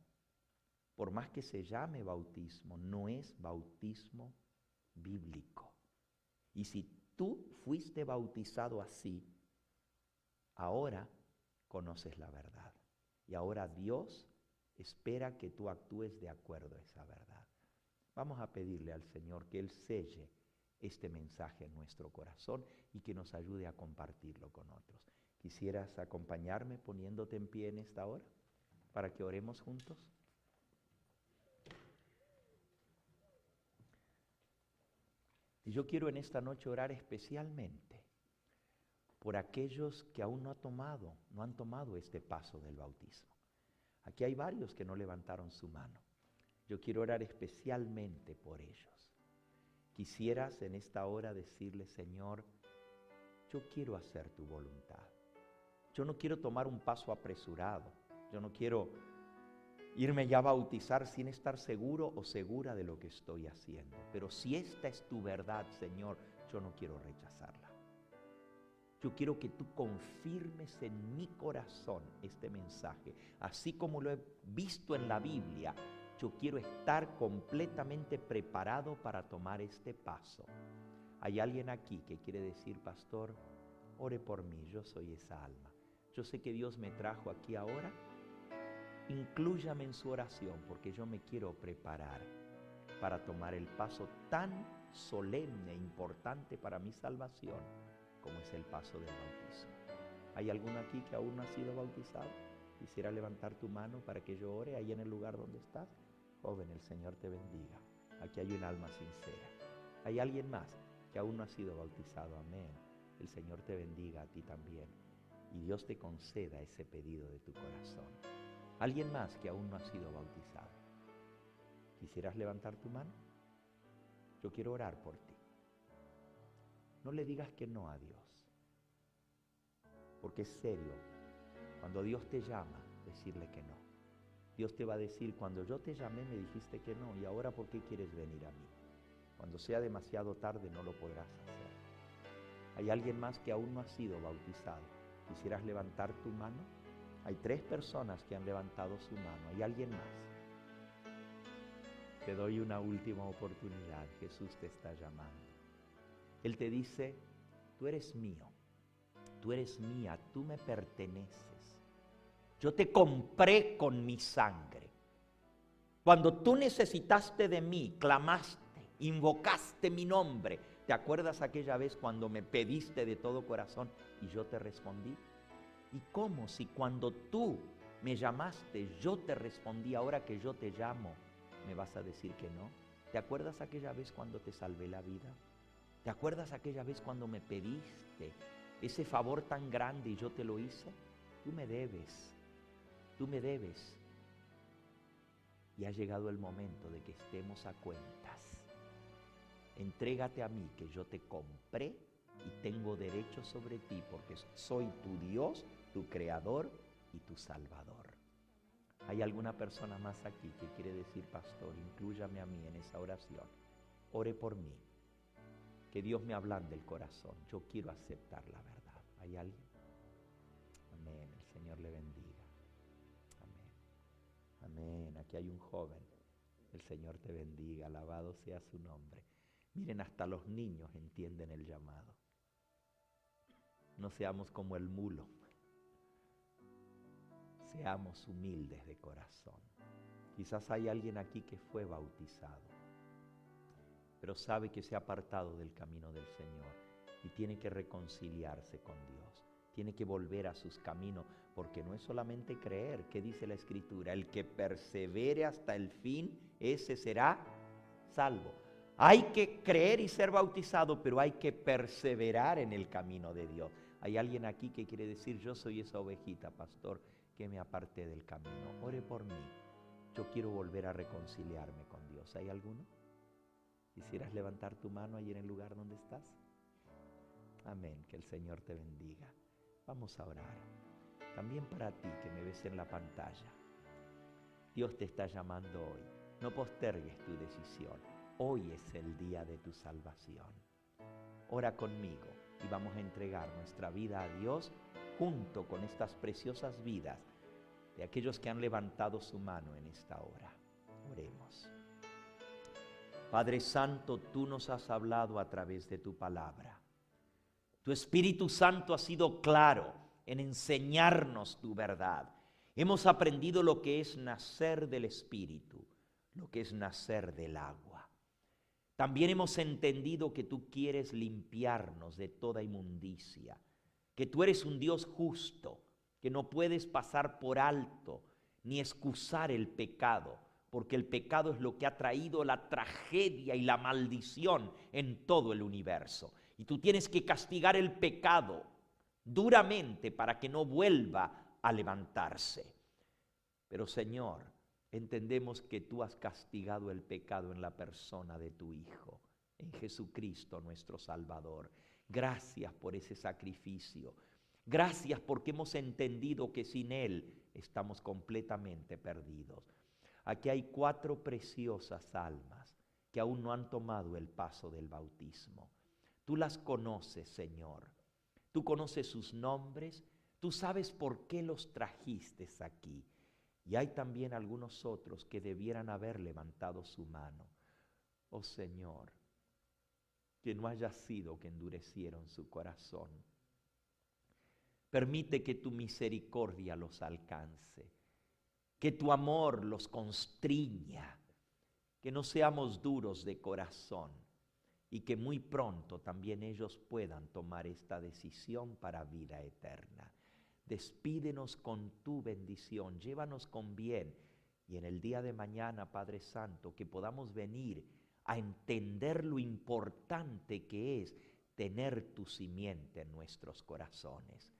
por más que se llame bautismo, no es bautismo bíblico. Y si tú fuiste bautizado así, ahora conoces la verdad. Y ahora Dios espera que tú actúes de acuerdo a esa verdad. Vamos a pedirle al Señor que Él selle este mensaje en nuestro corazón y que nos ayude a compartirlo con otros. ¿Quisieras acompañarme poniéndote en pie en esta hora para que oremos juntos? Y yo quiero en esta noche orar especialmente por aquellos que aún no han tomado este paso del bautismo. Aquí hay varios que no levantaron su mano. Yo quiero orar especialmente por ellos. Quisieras en esta hora decirle, Señor, yo quiero hacer tu voluntad. Yo no quiero tomar un paso apresurado. Yo no quiero irme ya a bautizar sin estar seguro o segura de lo que estoy haciendo. Pero si esta es tu verdad, Señor, yo no quiero rechazarla. Yo quiero que tú confirmes en mi corazón este mensaje. Así como lo he visto en la Biblia, yo quiero estar completamente preparado para tomar este paso. Hay alguien aquí que quiere decir, pastor, ore por mí, yo soy esa alma. Yo sé que Dios me trajo aquí ahora. Inclúyame en su oración porque yo me quiero preparar para tomar el paso tan solemne e importante para mi salvación como es el paso del bautismo. ¿Hay alguno aquí que aún no ha sido bautizado? Quisiera levantar tu mano para que yo ore ahí en el lugar donde estás. Joven, el Señor te bendiga. Aquí hay un alma sincera. ¿Hay alguien más que aún no ha sido bautizado? Amén. El Señor te bendiga a ti también. Y Dios te conceda ese pedido de tu corazón. ¿Alguien más que aún no ha sido bautizado? ¿Quisieras levantar tu mano? Yo quiero orar por ti. No le digas que no a Dios, porque es serio. Cuando Dios te llama, decirle que no. Dios te va a decir, cuando yo te llamé me dijiste que no, y ahora ¿por qué quieres venir a mí? Cuando sea demasiado tarde no lo podrás hacer. ¿Hay alguien más que aún no ha sido bautizado? ¿Quisieras levantar tu mano? Hay 3 personas que han levantado su mano. ¿Hay alguien más? Te doy una última oportunidad. Jesús te está llamando. Él te dice, tú eres mío, tú eres mía, tú me perteneces. Yo te compré con mi sangre. Cuando tú necesitaste de mí, clamaste, invocaste mi nombre. ¿Te acuerdas aquella vez cuando me pediste de todo corazón y yo te respondí? ¿Y cómo si cuando tú me llamaste, yo te respondí, ahora que yo te llamo, me vas a decir que no? ¿Te acuerdas aquella vez cuando te salvé la vida? ¿Te acuerdas aquella vez cuando me pediste ese favor tan grande y yo te lo hice? Tú me debes, tú me debes. Y ha llegado el momento de que estemos a cuentas. Entrégate a mí, que yo te compré y tengo derecho sobre ti, porque soy tu Dios, tu Creador y tu Salvador. ¿Hay alguna persona más aquí que quiere decir, pastor, inclúyame a mí en esa oración? Ore por mí. que Dios me ablande el corazón. Yo quiero aceptar la verdad. ¿Hay alguien? Amén. El Señor le bendiga. Amén. Amén. Aquí hay un joven. El Señor te bendiga. Alabado sea su nombre. Miren, hasta los niños entienden el llamado. No seamos como el mulo. Seamos humildes de corazón. Quizás hay alguien aquí que fue bautizado, pero sabe que se ha apartado del camino del Señor y tiene que reconciliarse con Dios. Tiene que volver a sus caminos, porque no es solamente creer. ¿Qué dice la Escritura? El que persevere hasta el fin, ese será salvo. Hay que creer y ser bautizado, pero hay que perseverar en el camino de Dios. Hay alguien aquí que quiere decir: yo soy esa ovejita, pastor, que me aparté del camino. Ore por mí. Yo quiero volver a reconciliarme con Dios. ¿Hay alguno? ¿Quisieras levantar tu mano ahí en el lugar donde estás? Amén. Que el Señor te bendiga. Vamos a orar. También para ti que me ves en la pantalla. Dios te está llamando hoy. No postergues tu decisión. Hoy es el día de tu salvación. Ora conmigo y vamos a entregar nuestra vida a Dios junto con estas preciosas vidas de aquellos que han levantado su mano en esta hora. Oremos. Padre Santo, tú nos has hablado a través de tu palabra. Tu Espíritu Santo ha sido claro en enseñarnos tu verdad. Hemos aprendido lo que es nacer del Espíritu, lo que es nacer del agua. También hemos entendido que tú quieres limpiarnos de toda inmundicia, que tú eres un Dios justo, que no puedes pasar por alto ni excusar el pecado, porque el pecado es lo que ha traído la tragedia y la maldición en todo el universo. Y tú tienes que castigar el pecado duramente para que no vuelva a levantarse. Pero Señor, entendemos que tú has castigado el pecado en la persona de tu Hijo, en Jesucristo nuestro Salvador. Gracias por ese sacrificio. Gracias porque hemos entendido que sin Él estamos completamente perdidos. Aquí hay 4 preciosas almas que aún no han tomado el paso del bautismo. Tú las conoces, Señor. Tú conoces sus nombres. Tú sabes por qué los trajiste aquí. Y hay también algunos otros que debieran haber levantado su mano. Oh Señor, que no haya sido que endurecieron su corazón. Permite que tu misericordia los alcance, que tu amor los constriña, que no seamos duros de corazón y que muy pronto también ellos puedan tomar esta decisión para vida eterna. Despídenos con tu bendición, llévanos con bien y en el día de mañana, Padre Santo, que podamos venir a entender lo importante que es tener tu simiente en nuestros corazones.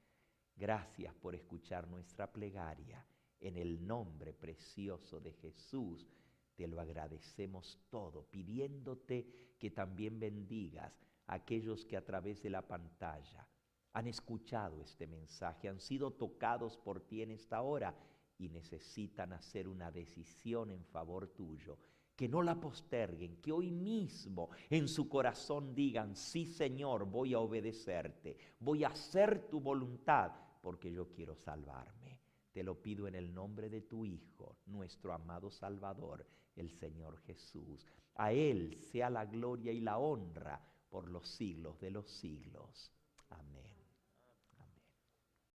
Gracias por escuchar nuestra plegaria. En el nombre precioso de Jesús, te lo agradecemos todo, pidiéndote que también bendigas a aquellos que a través de la pantalla han escuchado este mensaje, han sido tocados por ti en esta hora y necesitan hacer una decisión en favor tuyo. Que no la posterguen, que hoy mismo en su corazón digan: sí, Señor, voy a obedecerte, voy a hacer tu voluntad porque yo quiero salvarme. Te lo pido en el nombre de tu Hijo, nuestro amado Salvador, el Señor Jesús. A Él sea la gloria y la honra por los siglos de los siglos. Amén.